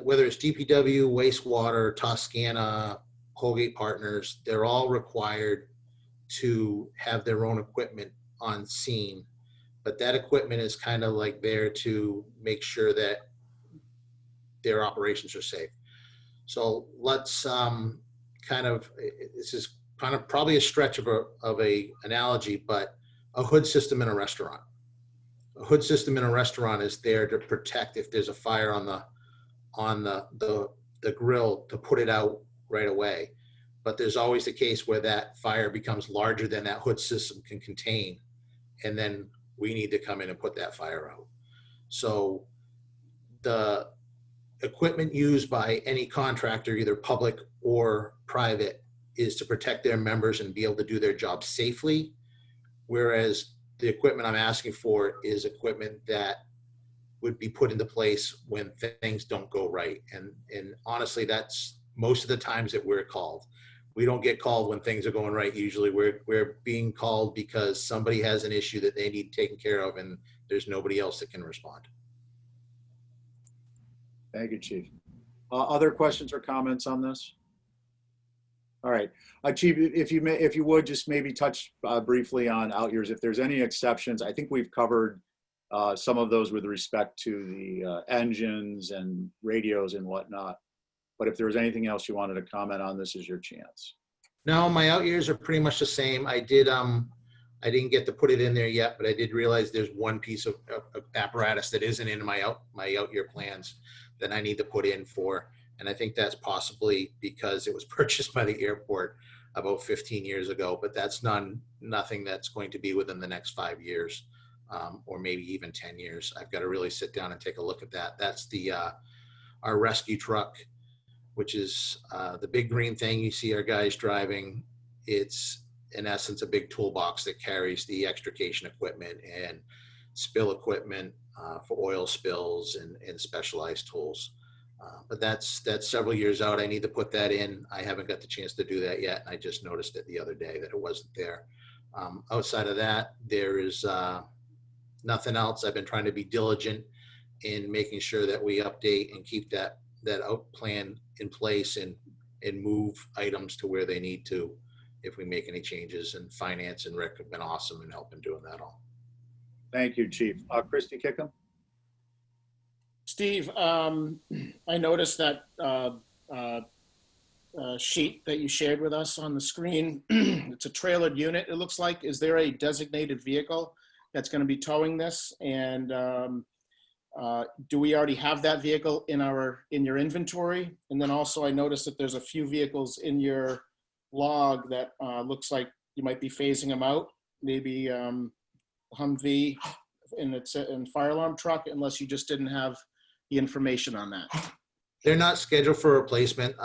whether it's DPW, wastewater, Toscana, Colgate Partners, they're all required to have their own equipment on scene, but that equipment is kind of like there to make sure that their operations are safe. So let's this is kind of probably a stretch of a analogy, but a hood system in a restaurant. A hood system in a restaurant is there to protect if there's a fire on the grill, to put it out right away. But there's always the case where that fire becomes larger than that hood system can contain, and then we need to come in and put that fire out. So the equipment used by any contractor, either public or private, is to protect their members and be able to do their job safely, whereas the equipment I'm asking for is equipment that would be put into place when things don't go right. And honestly, that's most of the times that we're called. We don't get called when things are going right. Usually we're being called because somebody has an issue that they need taken care of, and there's nobody else that can respond. Thank you, Chief. Other questions or comments on this? All right, Chief, if you would just maybe touch briefly on out years, if there's any exceptions. I think we've covered some of those with respect to the engines and radios and whatnot. But if there was anything else you wanted to comment on, this is your chance. No, my out years are pretty much the same. I didn't get to put it in there yet, but I did realize there's one piece of apparatus that isn't in my out year plans that I need to put in for. And I think that's possibly because it was purchased by the airport about 15 years ago, but that's nothing that's going to be within the next 5 years, or maybe even 10 years. I've got to really sit down and take a look at that. That's our rescue truck, which is the big green thing you see our guys driving. It's in essence a big toolbox that carries the extrication equipment and spill equipment for oil spills and specialized tools. But that's several years out. I need to put that in. I haven't got the chance to do that yet. I just noticed it the other day that it wasn't there. Outside of that, there is nothing else. I've been trying to be diligent in making sure that we update and keep that out plan in place and move items to where they need to if we make any changes. And finance and Rick have been awesome in helping doing that all. Thank you, Chief. Christy Kickham? Steve, I noticed that sheet that you shared with us on the screen. It's a trailered unit, it looks like. Is there a designated vehicle that's going to be towing this? And do we already have that vehicle in your inventory? And then also I noticed that there's a few vehicles in your log that looks like you might be phasing them out. Maybe Humvee and fire alarm truck, unless you just didn't have the information on that. They're not scheduled for replacement.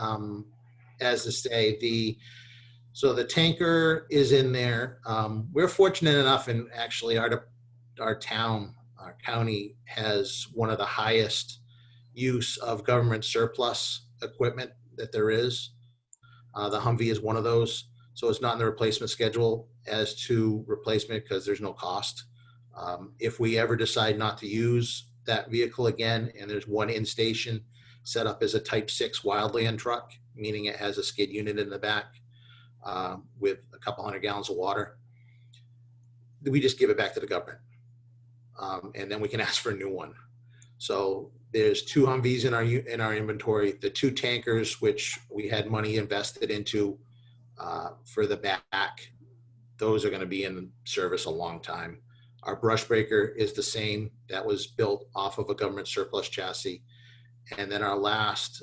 As to say, so the tanker is in there. We're fortunate enough, and actually our county has one of the highest use of government surplus equipment that there is. The Humvee is one of those. So it's not in the replacement schedule as to replacement because there's no cost. If we ever decide not to use that vehicle again, and there's one in station set up as a type 6 wildland truck, meaning it has a skid unit in the back with a couple 100 gallons of water, we just give it back to the government. And then we can ask for a new one. So there's 2 Humvees in our inventory, the 2 tankers, which we had money invested into for the back. Those are going to be in service a long time. Our brush breaker is the same. That was built off of a government surplus chassis. And then our last,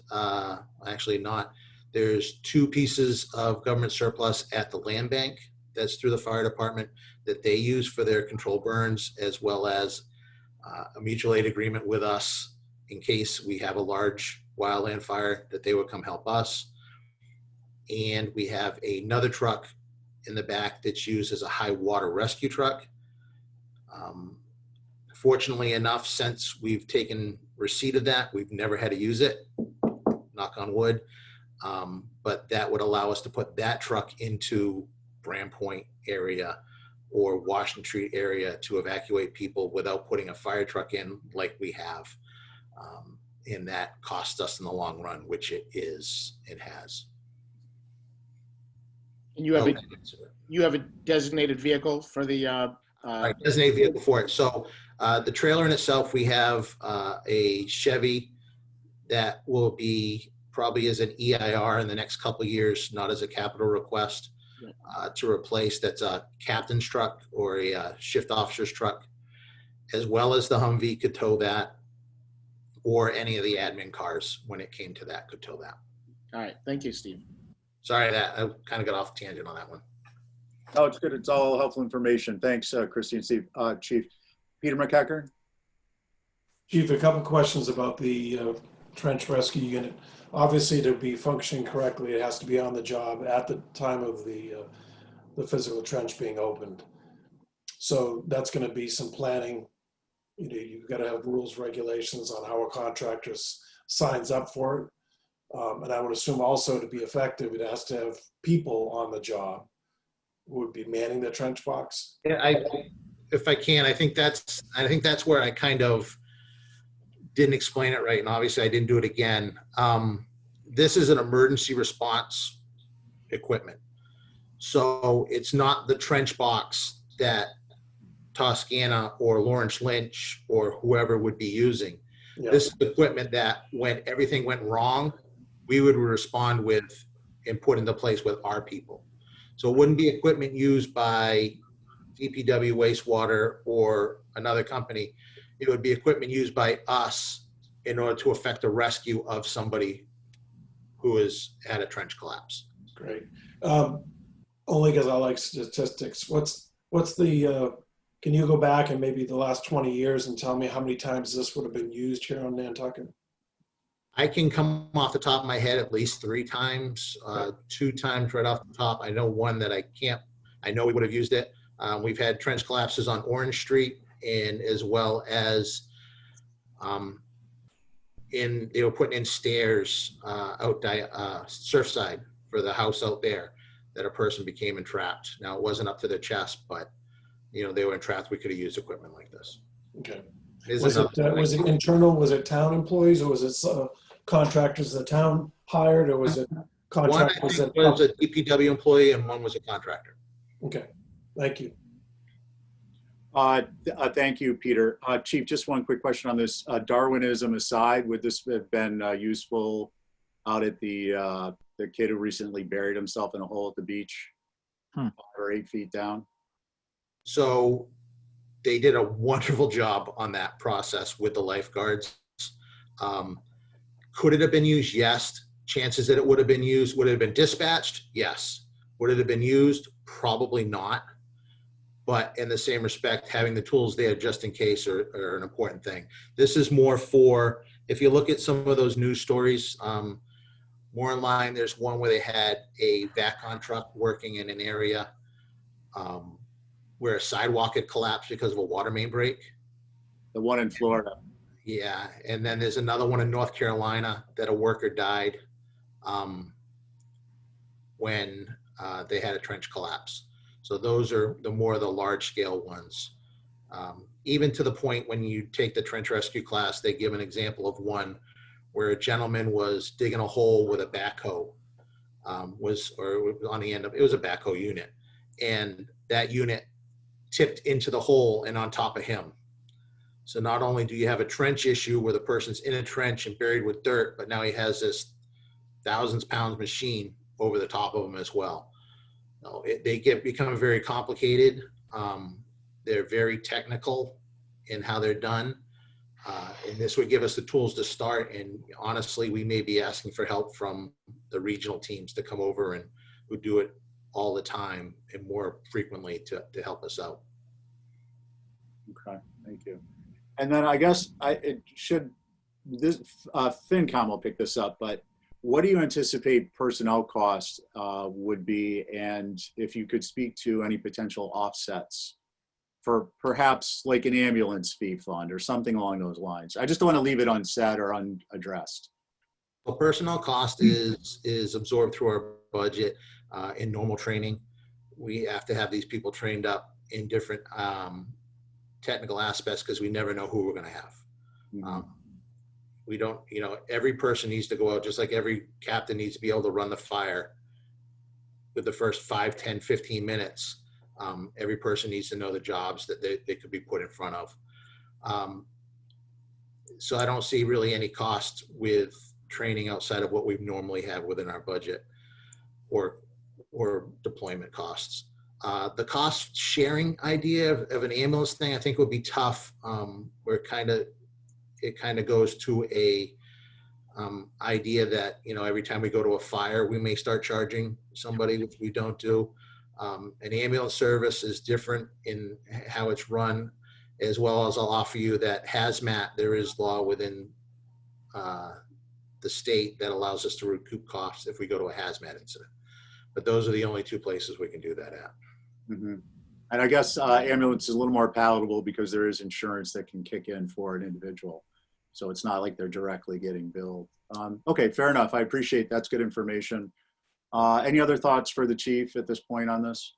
actually not, there's 2 pieces of government surplus at the land bank that's through the fire department that they use for their control burns, as well as a mutual aid agreement with us in case we have a large wildland fire that they would come help us. And we have another truck in the back that's used as a high water rescue truck. Fortunately enough, since we've taken receipt of that, we've never had to use it, knock on wood. But that would allow us to put that truck into Brand Point area or Washington Street area to evacuate people without putting a fire truck in like we have. And that costs us in the long run, which it has. And you have a designated vehicle for the designated vehicle for it. So the trailer in itself, we have a Chevy that will be probably as an EIR in the next couple of years, not as a capital request, to replace. That's a captain's truck or a shift officer's truck, as well as the Humvee could tow that, or any of the admin cars when it came to that could tow that. All right, thank you, Steve. Sorry that I kind of got off tangent on that one. Oh, it's good. It's all helpful information. Thanks, Christy and Steve. Chief Peter McHecker. Chief, a couple questions about the trench rescue unit. Obviously, to be functioning correctly, it has to be on the job at the time of the physical trench being opened. So that's going to be some planning. You know, you've got to have rules, regulations on how a contractor signs up for it. And I would assume also to be effective, it has to have people on the job who would be manning the trench box. Yeah, if I can, I think that's where I kind of didn't explain it right, and obviously I didn't do it again. This is an emergency response equipment. So it's not the trench box that Toscana or Lawrence Lynch or whoever would be using. Yeah. This is equipment that when everything went wrong, we would respond with and put into place with our people. So it wouldn't be equipment used by DPW wastewater or another company. It would be equipment used by us in order to effect a rescue of somebody who has had a trench collapse. Great. Only because I like statistics. What's the, can you go back and maybe the last 20 years and tell me how many times this would have been used here on Nantucket? I can come off the top of my head at least 3 times, 2 times right off the top. I know one that I know we would have used it. We've had trench collapses on Orange Street, and as well as they were putting in stairs out Surfside for the house out there that a person became entrapped. Now it wasn't up to their chest, but they were entrapped. We could have used equipment like this. Okay. There's Was it internal? Was it town employees, or was it contractors the town hired, or was it contractors? One was a DPW employee and one was a contractor. Okay, thank you. Thank you, Peter. Chief, just one quick question on this. Darwinism aside, would this have been useful out at the kid who recently buried himself in a hole at the beach, 5 or 8 feet down? So they did a wonderful job on that process with the lifeguards. Could it have been used? Yes. Chances that it would have been used, would it have been dispatched? Yes. Would it have been used? Probably not. But in the same respect, having the tools there just in case are an important thing. This is more for, if you look at some of those news stories, more in line, there's one where they had a VACON truck working in an area where a sidewalk had collapsed because of a water main break. The one in Florida. Yeah, and then there's another one in North Carolina that a worker died when they had a trench collapse. So those are the large scale ones. Even to the point when you take the trench rescue class, they give an example of one where a gentleman was digging a hole with a backhoe, on the end of it was a backhoe unit, and that unit tipped into the hole and on top of him. So not only do you have a trench issue where the person's in a trench and buried with dirt, but now he has this thousands pounds machine over the top of him as well. No, they become very complicated. They're very technical in how they're done. And this would give us the tools to start. And honestly, we may be asking for help from the regional teams to come over and who do it all the time and more frequently to help us out. Okay, thank you. And then I guess FinCom will pick this up, but what do you anticipate personnel costs would be? And if you could speak to any potential offsets for perhaps like an ambulance fee fund or something along those lines. I just don't want to leave it unsaid or unaddressed. Well, personnel cost is absorbed through our budget in normal training. We have to have these people trained up in different technical aspects because we never know who we're going to have. We don't, every person needs to go out, just like every captain needs to be able to run the fire with the first 5, 10, 15 minutes. Every person needs to know the jobs that they could be put in front of. So I don't see really any cost with training outside of what we normally have within our budget or deployment costs. The cost sharing idea of an ambulance thing, I think would be tough. Where it kind of goes to a idea that, every time we go to a fire, we may start charging somebody, which we don't do. An ambulance service is different in how it's run, as well as I'll offer you that hazmat, there is law within the state that allows us to recoup costs if we go to a hazmat incident. But those are the only 2 places we can do that at. Mm-hmm. And I guess ambulance is a little more palatable because there is insurance that can kick in for an individual. So it's not like they're directly getting billed. Okay, fair enough. I appreciate that's good information. Any other thoughts for the chief at this point on this?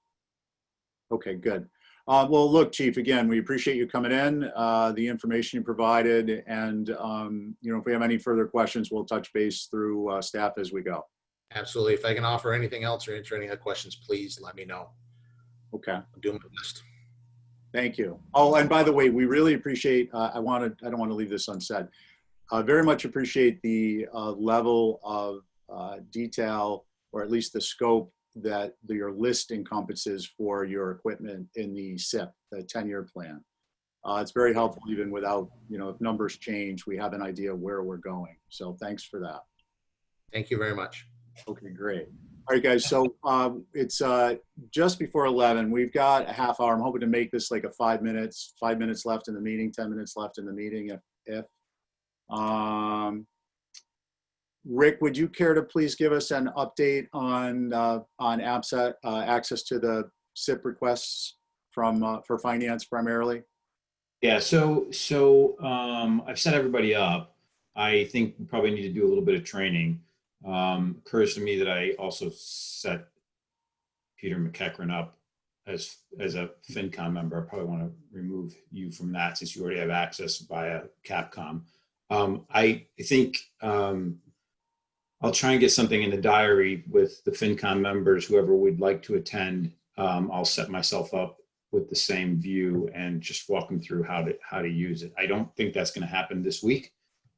Okay, good. Well, look, Chief, again, we appreciate you coming in, the information you provided, and if we have any further questions, we'll touch base through staff as we go. Absolutely. If I can offer anything else or answer any other questions, please let me know. Okay. I'll do my best. Thank you. Oh, and by the way, we really appreciate, I don't want to leave this unsaid. Very much appreciate the level of detail, or at least the scope that your list encompasses for your equipment in the SIP, the 10-year plan. It's very helpful even without, if numbers change, we have an idea where we're going. So thanks for that. Thank you very much. Okay, great. All right, guys, so it's just before 11. We've got a half hour. I'm hoping to make this like a 5 minutes left in the meeting, 10 minutes left in the meeting if. Rick, would you care to please give us an update on access to the SIP requests for finance primarily? Yeah, so I've set everybody up. I think we probably need to do a little bit of training. Occurs to me that I also set Peter McEachran up as a FinCom member. I probably want to remove you from that since you already have access via Capcom. I think I'll try and get something in the diary with the FinCom members, whoever would like to attend. I'll set myself up with the same view and just walk them through how to use it. I don't think that's going to happen this week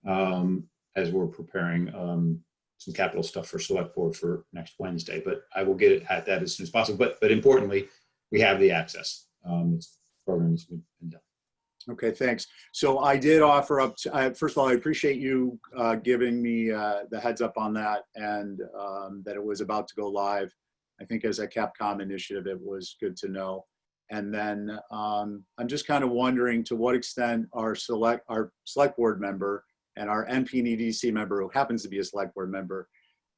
as we're preparing some capital stuff for select board for next Wednesday, but I will get it at that as soon as possible. But importantly, we have the access. It's program has been done. Okay, thanks. So I did offer up, first of all, I appreciate you giving me the heads up on that, and that it was about to go live. I think as a Capcom initiative, it was good to know. And then I'm just kind of wondering to what extent our select board member and our NPNEDC member, who happens to be a select board member,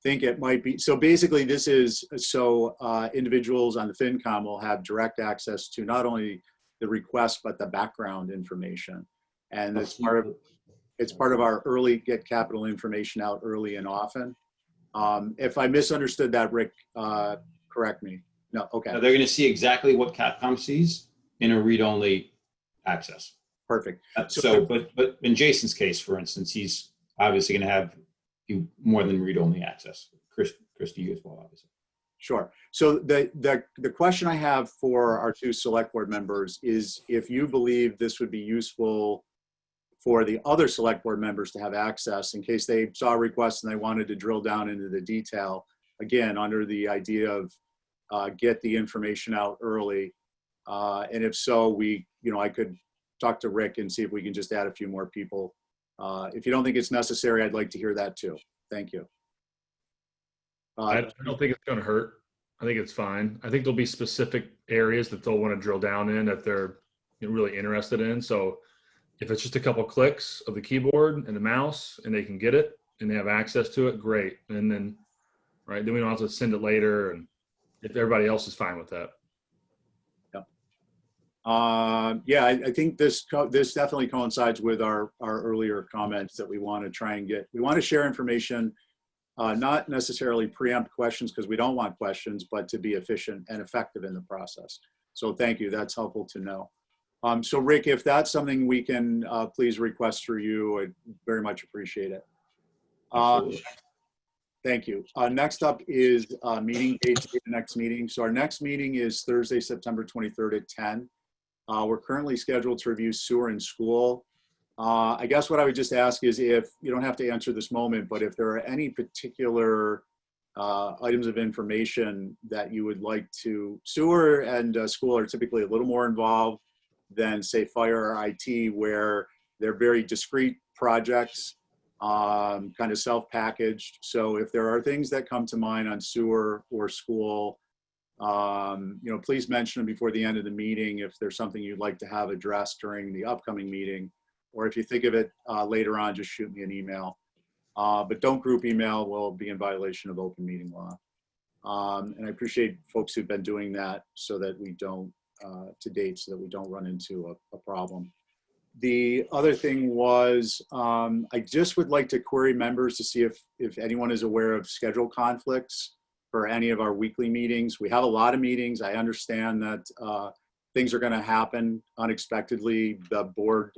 think it might be. So basically this is, so individuals on the FinCom will have direct access to not only the request, but the background information. And it's part of our early get capital information out early and often. If I misunderstood that, Rick, correct me. No, okay. Now they're going to see exactly what Capcom sees in a read-only access. Perfect. But in Jason's case, for instance, he's obviously going to have more than read-only access. Christy as well, obviously. Sure. So the question I have for our two select board members is if you believe this would be useful for the other select board members to have access in case they saw a request and they wanted to drill down into the detail, again, under the idea of get the information out early. And if so, I could talk to Rick and see if we can just add a few more people. If you don't think it's necessary, I'd like to hear that too. Thank you. I don't think it's going to hurt. I think it's fine. I think there'll be specific areas that they'll want to drill down in that they're really interested in. So if it's just a couple clicks of the keyboard and the mouse and they can get it and they have access to it, great. And then, then we don't have to send it later. And if everybody else is fine with that. Yeah, I think this definitely coincides with our earlier comments that we want to try and we want to share information, not necessarily preempt questions because we don't want questions, but to be efficient and effective in the process. So thank you, that's helpful to know. So Rick, if that's something we can please request for you, I'd very much appreciate it. Thank you. Next up is meeting dates for the next meeting. So our next meeting is Thursday, September 23rd at 10. We're currently scheduled to review sewer and school. I guess what I would just ask is if you don't have to answer this moment, but if there are any particular items of information that you would like to, sewer and school are typically a little more involved than say fire or IT, where they're very discrete projects, kind of self-packaged. So if there are things that come to mind on sewer or school, please mention them before the end of the meeting if there's something you'd like to have addressed during the upcoming meeting, or if you think of it later on, just shoot me an email. But don't group email, we'll be in violation of open meeting law. And I appreciate folks who've been doing that so that we don't, to date, so that we don't run into a problem. The other thing was, I just would like to query members to see if anyone is aware of schedule conflicts for any of our weekly meetings. We have a lot of meetings. I understand that things are going to happen unexpectedly. The board,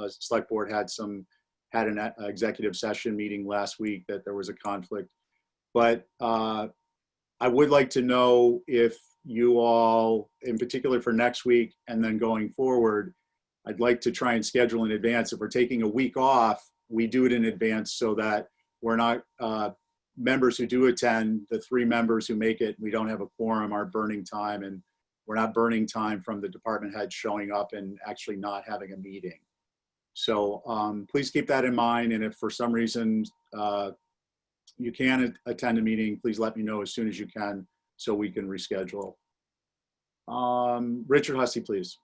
select board had an executive session meeting last week that there was a conflict. But I would like to know if you all, in particular for next week and then going forward, I'd like to try and schedule in advance. If we're taking a week off, we do it in advance so that we're not, members who do attend, the 3 members who make it, we don't have a quorum, aren't burning time, and we're not burning time from the department head showing up and actually not having a meeting. So please keep that in mind. And if for some reason you can attend a meeting, please let me know as soon as you can so we can reschedule. Richard Hussey, please.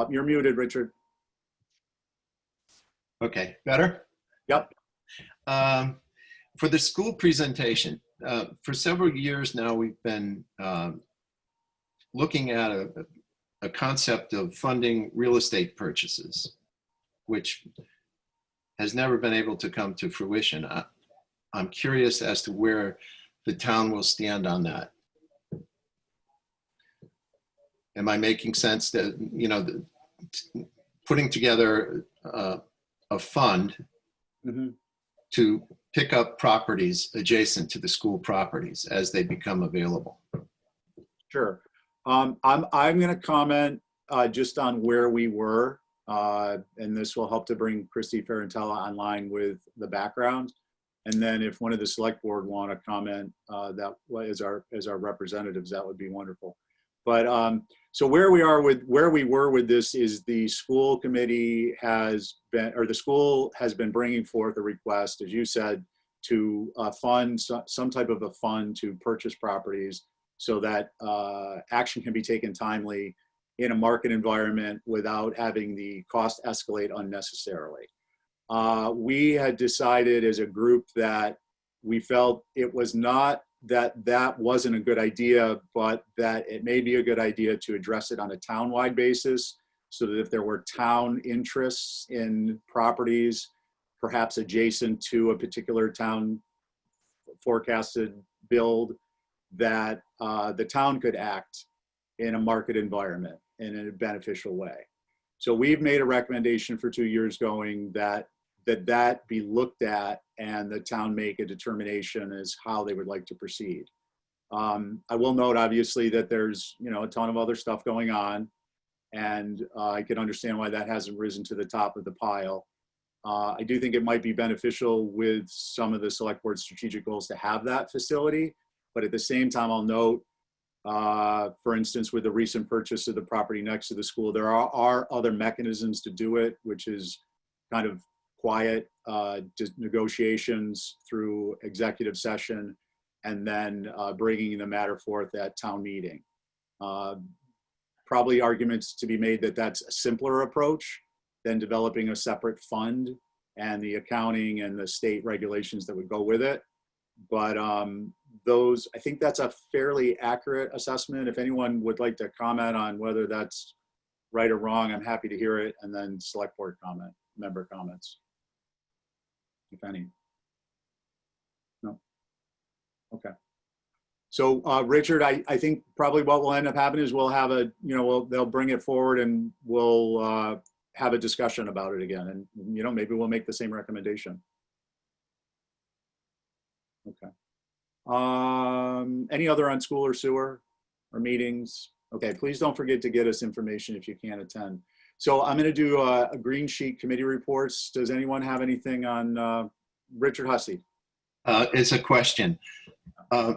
You're muted, Richard. Okay, better? Yep. For the school presentation, for several years now, we've been looking at a concept of funding real estate purchases, which has never been able to come to fruition. I'm curious as to where the town will stand on that. Am I making sense that, you know, putting together a fund to pick up properties adjacent to the school properties as they become available? Sure. I'm going to comment just on where we were, and this will help to bring Christy Ferrantella online with the background. And then if one of the select board want to comment that as our representatives, that would be wonderful. But so where we were with this is the school committee has been, or the school has been bringing forth a request, as you said, to fund some type of a fund to purchase properties so that action can be taken timely in a market environment without having the cost escalate unnecessarily. We had decided as a group that we felt it was not that wasn't a good idea, but that it may be a good idea to address it on a town-wide basis so that if there were town interests in properties, perhaps adjacent to a particular town forecasted build, that the town could act in a market environment in a beneficial way. So we've made a recommendation for 2 years going that be looked at and the town make a determination as how they would like to proceed. I will note, obviously, that there's a ton of other stuff going on, and I can understand why that hasn't risen to the top of the pile. I do think it might be beneficial with some of the select board strategic goals to have that facility, but at the same time, I'll note, for instance, with the recent purchase of the property next to the school, there are other mechanisms to do it, which is kind of quiet negotiations through executive session, and then bringing the matter forth at town meeting. Probably arguments to be made that that's a simpler approach than developing a separate fund and the accounting and the state regulations that would go with it. But I think that's a fairly accurate assessment. If anyone would like to comment on whether that's right or wrong, I'm happy to hear it, and then select board member comments, if any. No? Okay. So Richard, I think probably what will end up happening is we'll have they'll bring it forward and we'll have a discussion about it again. And, maybe we'll make the same recommendation. Okay. Any other on school or sewer or meetings? Okay, please don't forget to get us information if you can't attend. So I'm going to do a green sheet committee reports. Does anyone have anything on Richard Hussey? It's a question.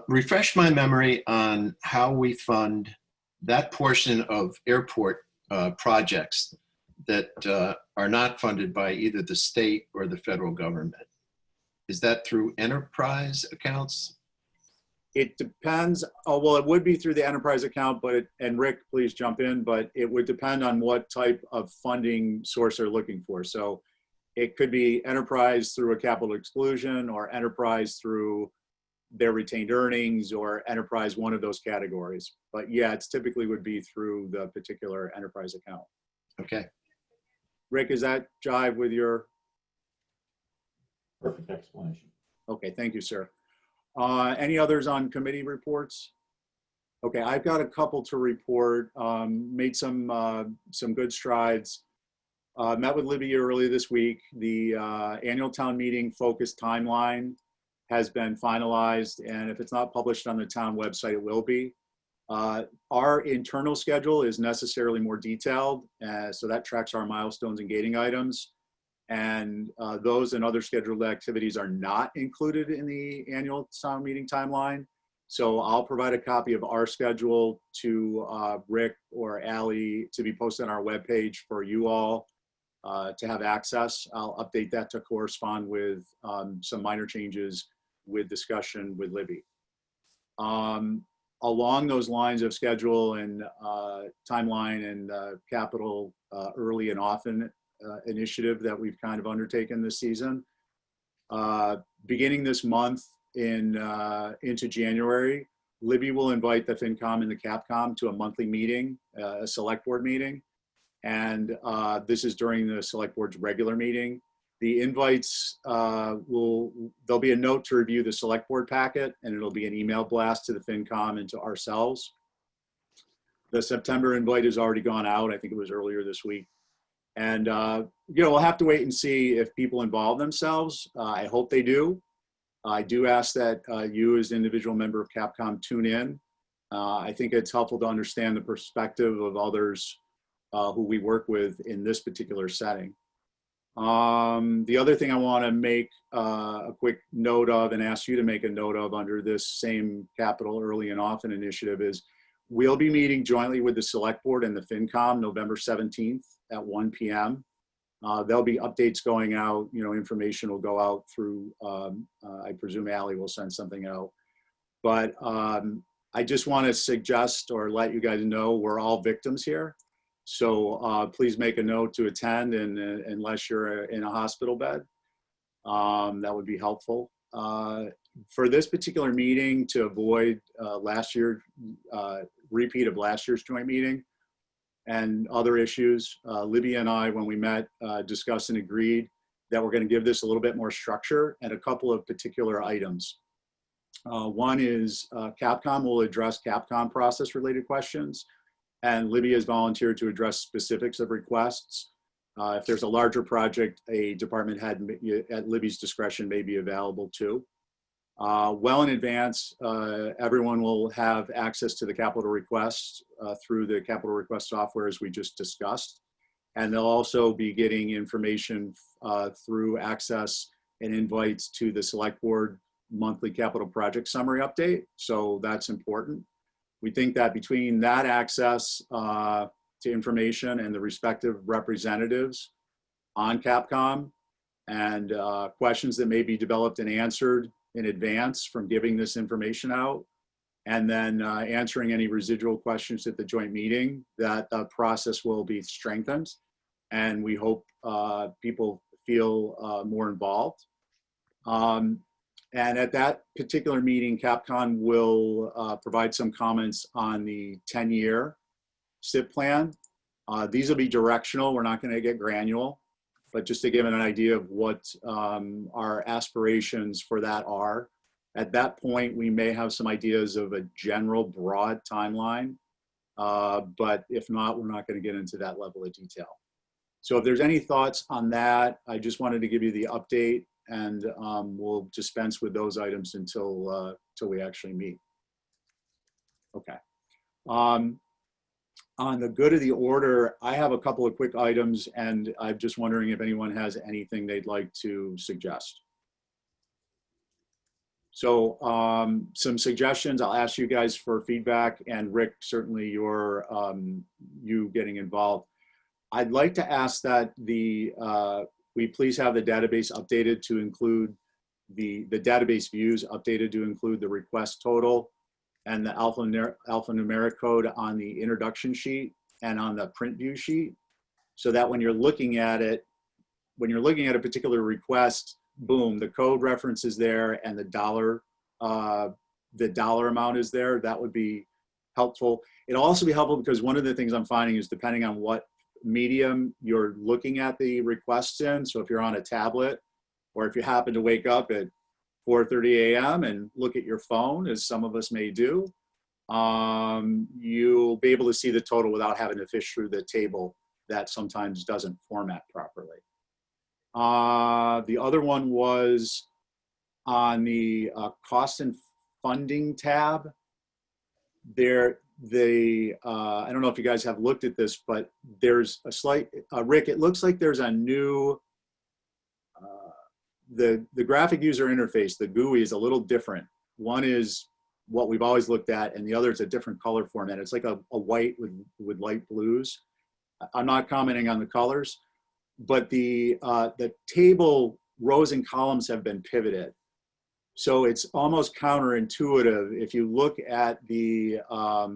Refresh my memory on how we fund that portion of airport projects that are not funded by either the state or the federal government. Is that through enterprise accounts? It depends. Oh, well, it would be through the enterprise account, and Rick, please jump in, but it would depend on what type of funding source they're looking for. So it could be enterprise through a capital exclusion, or enterprise through their retained earnings, or enterprise, one of those categories. But yeah, it's typically would be through the particular enterprise account. Okay. Rick, is that jive with your? Perfect explanation. Okay, thank you, sir. Any others on committee reports? Okay, I've got a couple to report. Made some good strides. Met with Libby earlier this week. The annual town meeting focused timeline has been finalized, and if it's not published on the town website, it will be. Our internal schedule is necessarily more detailed, so that tracks our milestones and gating items. And those and other scheduled activities are not included in the annual town meeting timeline. So I'll provide a copy of our schedule to Rick or Ally to be posted on our webpage for you all to have access. I'll update that to correspond with some minor changes with discussion with Libby. Along those lines of schedule and timeline and capital early and often initiative that we've kind of undertaken this season. Beginning this month into January, Libby will invite the FinCom and the CapCom to a monthly meeting, a select board meeting. And this is during the select board's regular meeting. The invites there'll be a note to review the select board packet, and it'll be an email blast to the FinCom and to ourselves. The September invite has already gone out. I think it was earlier this week. And, we'll have to wait and see if people involve themselves. I hope they do. I do ask that you as an individual member of CapCom tune in. I think it's helpful to understand the perspective of others who we work with in this particular setting. The other thing I want to make a quick note of and ask you to make a note of under this same Capital Early and Often initiative is we'll be meeting jointly with the Select Board and the FinCom November 17th at 1 p.m. There'll be updates going out, information will go out through, I presume Ally will send something out. But I just want to suggest or let you guys know we're all victims here. So please make a note to attend, and unless you're in a hospital bed, that would be helpful. For this particular meeting, to avoid repeat of last year's joint meeting and other issues, Libby and I, when we met, discussed and agreed that we're going to give this a little bit more structure and a couple of particular items. One is CapCom will address CapCom process related questions, and Libby has volunteered to address specifics of requests. If there's a larger project, a department head at Libby's discretion may be available too. Well in advance, everyone will have access to the capital requests through the capital request software as we just discussed. And they'll also be getting information through access and invites to the Select Board monthly capital project summary update. So that's important. We think that between that access to information and the respective representatives on CapCom and questions that may be developed and answered in advance from giving this information out, and then answering any residual questions at the joint meeting, that the process will be strengthened. And we hope people feel more involved. And at that particular meeting, CapCom will provide some comments on the 10-year SIP plan. These will be directional. We're not going to get granular, but just to give an idea of what our aspirations for that are. At that point, we may have some ideas of a general broad timeline, but if not, we're not going to get into that level of detail. So if there's any thoughts on that, I just wanted to give you the update, and we'll dispense with those items until we actually meet. Okay. On the good of the order, I have a couple of quick items, and I'm just wondering if anyone has anything they'd like to suggest. So some suggestions, I'll ask you guys for feedback, and Rick, certainly you getting involved. I'd like to ask that we please have the database updated to include the database views updated to include the request total and the alphanumeric code on the introduction sheet and on the print view sheet, so that when you're looking at it, when you're looking at a particular request, boom, the code reference is there and the dollar amount is there. That would be helpful. It'll also be helpful because one of the things I'm finding is depending on what medium you're looking at the requests in. So if you're on a tablet, or if you happen to wake up at 4:30 a.m. and look at your phone, as some of us may do, you'll be able to see the total without having to fish through the table that sometimes doesn't format properly. The other one was on the cost and funding tab. There, I don't know if you guys have looked at this, but there's a slight, Rick, it looks like there's a new, the graphic user interface, the GUI is a little different. One is what we've always looked at, and the other is a different color format. It's like a white with light blues. I'm not commenting on the colors, but the table rows and columns have been pivoted. So it's almost counterintuitive. If you look at the, I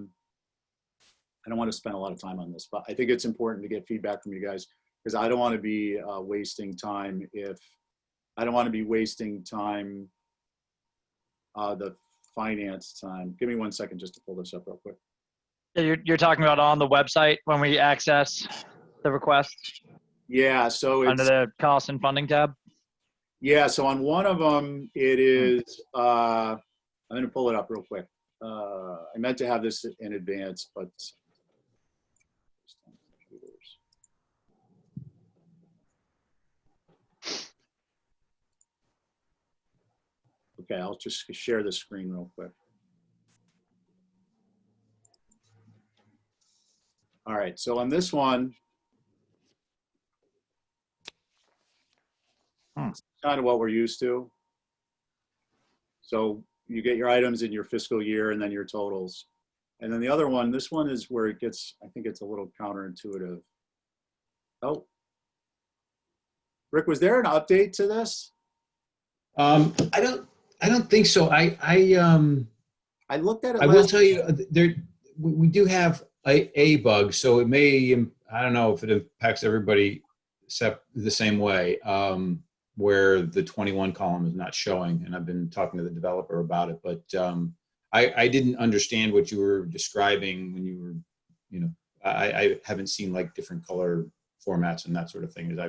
don't want to spend a lot of time on this, but I think it's important to get feedback from you guys, because I don't want to be wasting time the finance time. Give me 1 second just to pull this up real quick. You're talking about on the website when we access the request Yeah, so it's under the cost and funding tab? yeah, so on one of them, it is, I'm going to pull it up real quick. I meant to have this in advance, but okay, I'll just share the screen real quick. All right, so on this one, it's kind of what we're used to. So you get your items in your fiscal year and then your totals. And then the other one, this one is where it gets, I think it's a little counterintuitive. Oh, Rick, was there an update to this? I don't think so. I looked at it. I will tell you, we do have a bug, so it may, I don't know if it impacts everybody except the same way, where the 21 column is not showing, and I've been talking to the developer about it, but I didn't understand what you were describing when you were, I haven't seen like different color formats and that sort of thing.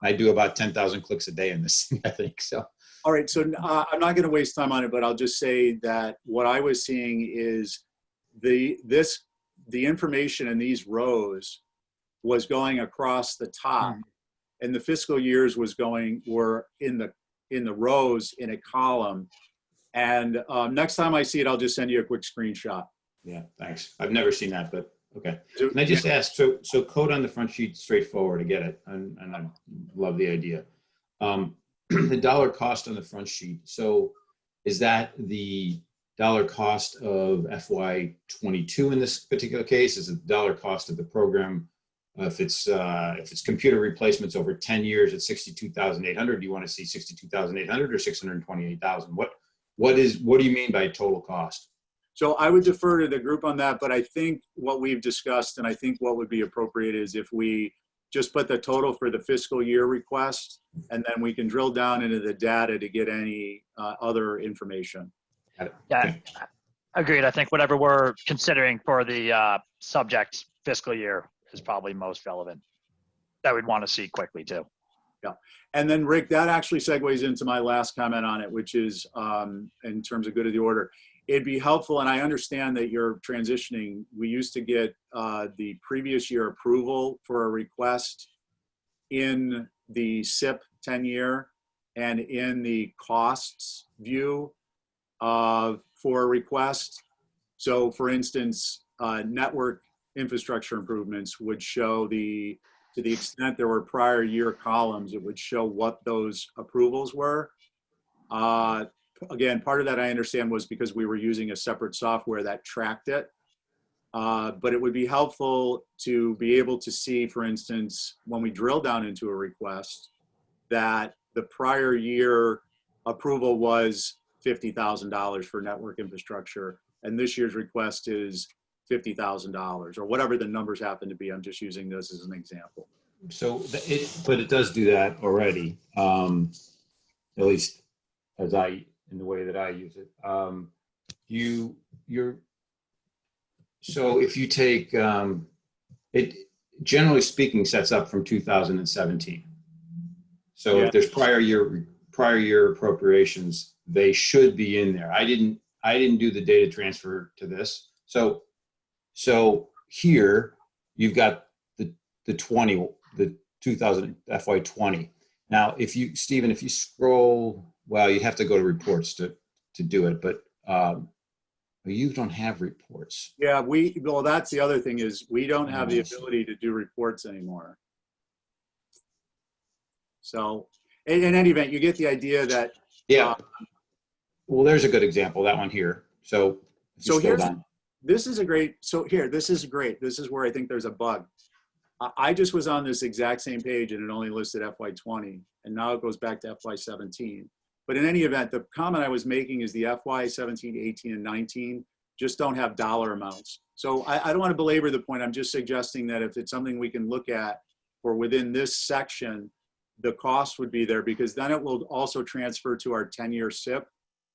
I do about 10,000 clicks a day in this thing, I think, so. All right, so I'm not going to waste time on it, but I'll just say that what I was seeing is the information in these rows was going across the top, and the fiscal years were in the rows in a column. And next time I see it, I'll just send you a quick screenshot. Yeah, thanks. I've never seen that, but okay. Can I just ask, so code on the front sheet, straightforward, I get it, and I love the idea. The dollar cost on the front sheet, so is that the dollar cost of FY22 in this particular case? Is it the dollar cost of the program? If it's computer replacements over 10 years at 62,800, do you want to see 62,800 or 628,000? What do you mean by total cost? So I would defer to the group on that, but I think what we've discussed, and I think what would be appropriate, is if we just put the total for the fiscal year request, and then we can drill down into the data to get any other information. Yeah, agreed. I think whatever we're considering for the subject fiscal year is probably most relevant. That we'd want to see quickly too. Yeah, and then Rick, that actually segues into my last comment on it, which is in terms of good of the order. It'd be helpful, and I understand that you're transitioning. We used to get the previous year approval for a request in the SIP 10-year and in the costs view for a request. So for instance, network infrastructure improvements would show to the extent there were prior year columns, it would show what those approvals were. Again, part of that I understand was because we were using a separate software that tracked it. But it would be helpful to be able to see, for instance, when we drill down into a request, that the prior year approval was $50,000 for network infrastructure, and this year's request is $50,000, or whatever the numbers happen to be. I'm just using this as an example. So, but it does do that already, at least in the way that I use it. So if you take, it generally speaking sets up from 2017. So if there's prior year appropriations, they should be in there. I didn't I didn't do the data transfer to this. So here you've got the 2000 FY20. Now, Stephen, if you scroll, well, you have to go to reports to do it, but you don't have reports. Yeah, well, that's the other thing is we don't have the ability to do reports anymore. So in any event, you get the idea that. Yeah. Well, there's a good example, that one here. So this is great. This is great. This is where I think there's a bug. I just was on this exact same page and it only listed FY20 and now it goes back to FY17. But in any event, the comment I was making is the FY17, 18, and 19 just don't have dollar amounts. So I don't want to belabor the point. I'm just suggesting that if it's something we can look at or within this section, the cost would be there because then it will also transfer to our 10-year SIP,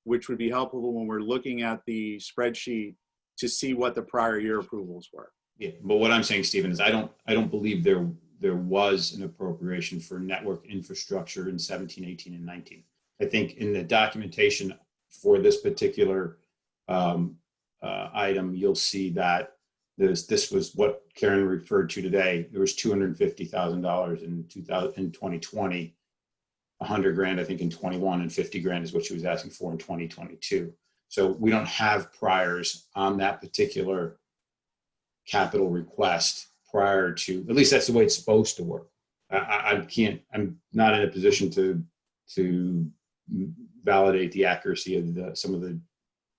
which would be helpful when we're looking at the spreadsheet to see what the prior year approvals were. Yeah, but what I'm saying, Stephen, is I don't believe there was an appropriation for network infrastructure in 17, 18, and 19. I think in the documentation for this particular item, you'll see that this was what Karen referred to today. There was $250,000 in 2020, 100 grand, I think, in 21, and 50 grand is what she was asking for in 2022. So we don't have priors on that particular capital request prior to, at least that's the way it's supposed to work. I'm not in a position to validate the accuracy of some of the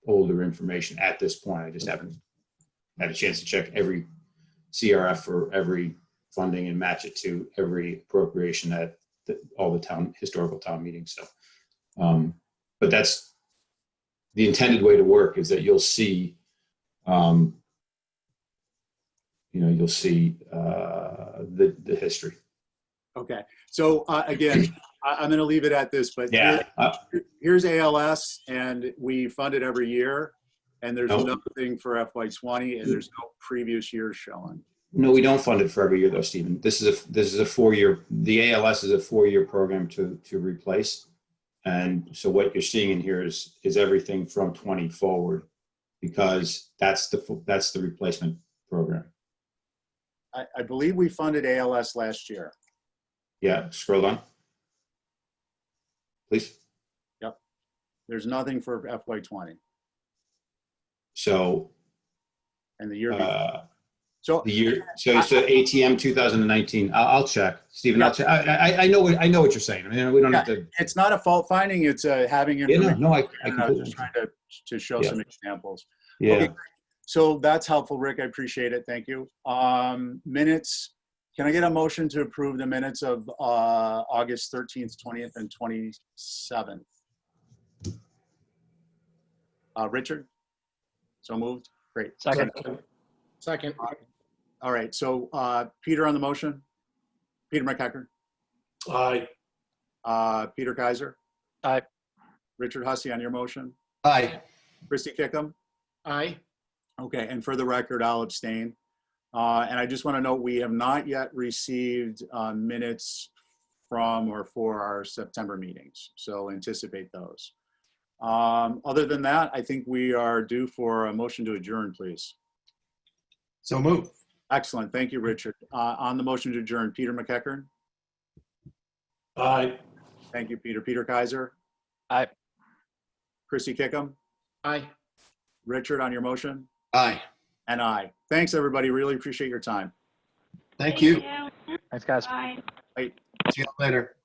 older information at this point. I just haven't had a chance to check every CRF for every funding and match it to every appropriation at all the historical town meetings. So, but that's the intended way to work, is that you'll see, you'll see the history. Okay, so again, I'm going to leave it at this, but yeah, here's ALS, and we fund it every year, and there's nothing for FY20, and there's no previous years showing. No, we don't fund it for every year, though, Stephen. This is a 4-year. The ALS is a 4-year program to replace, and so what you're seeing in here is everything from 20 forward, because that's the replacement program. I believe we funded ALS last year. Yeah, scroll down, please. Yep. There's nothing for FY20. So. And the year before. So ATM 2019. I'll check, Stephen. Yeah. I'll check. I know what you're saying. I mean, we don't have to. It's not a fault finding. It's having information. Yeah, no, I was just trying to show some examples. Yeah. Okay. So that's helpful, Rick. I appreciate it. Thank you. Minutes. Can I get a motion to approve the minutes of August 13th, 20th, and 27th? Richard? So moved? Great. Second. Second. All right. So Peter on the motion? Peter McEachern? Aye. Peter Kaiser? Aye. Richard Hussey on your motion? Aye. Christy Kickham? Aye. Okay, and for the record, I'll abstain. And I just want to note, we have not yet received minutes from or for our September meetings, so anticipate those. Other than that, I think we are due for a motion to adjourn, please. So move. Excellent, thank you, Richard. On the motion to adjourn, Peter McEachern? Aye. Thank you, Peter. Peter Kaiser? Aye. Christy Kickham? Aye. Richard, on your motion? Aye. And aye. Thanks, everybody. Really appreciate your time. Thank you. Thanks, guys. Bye. Bye. See you later.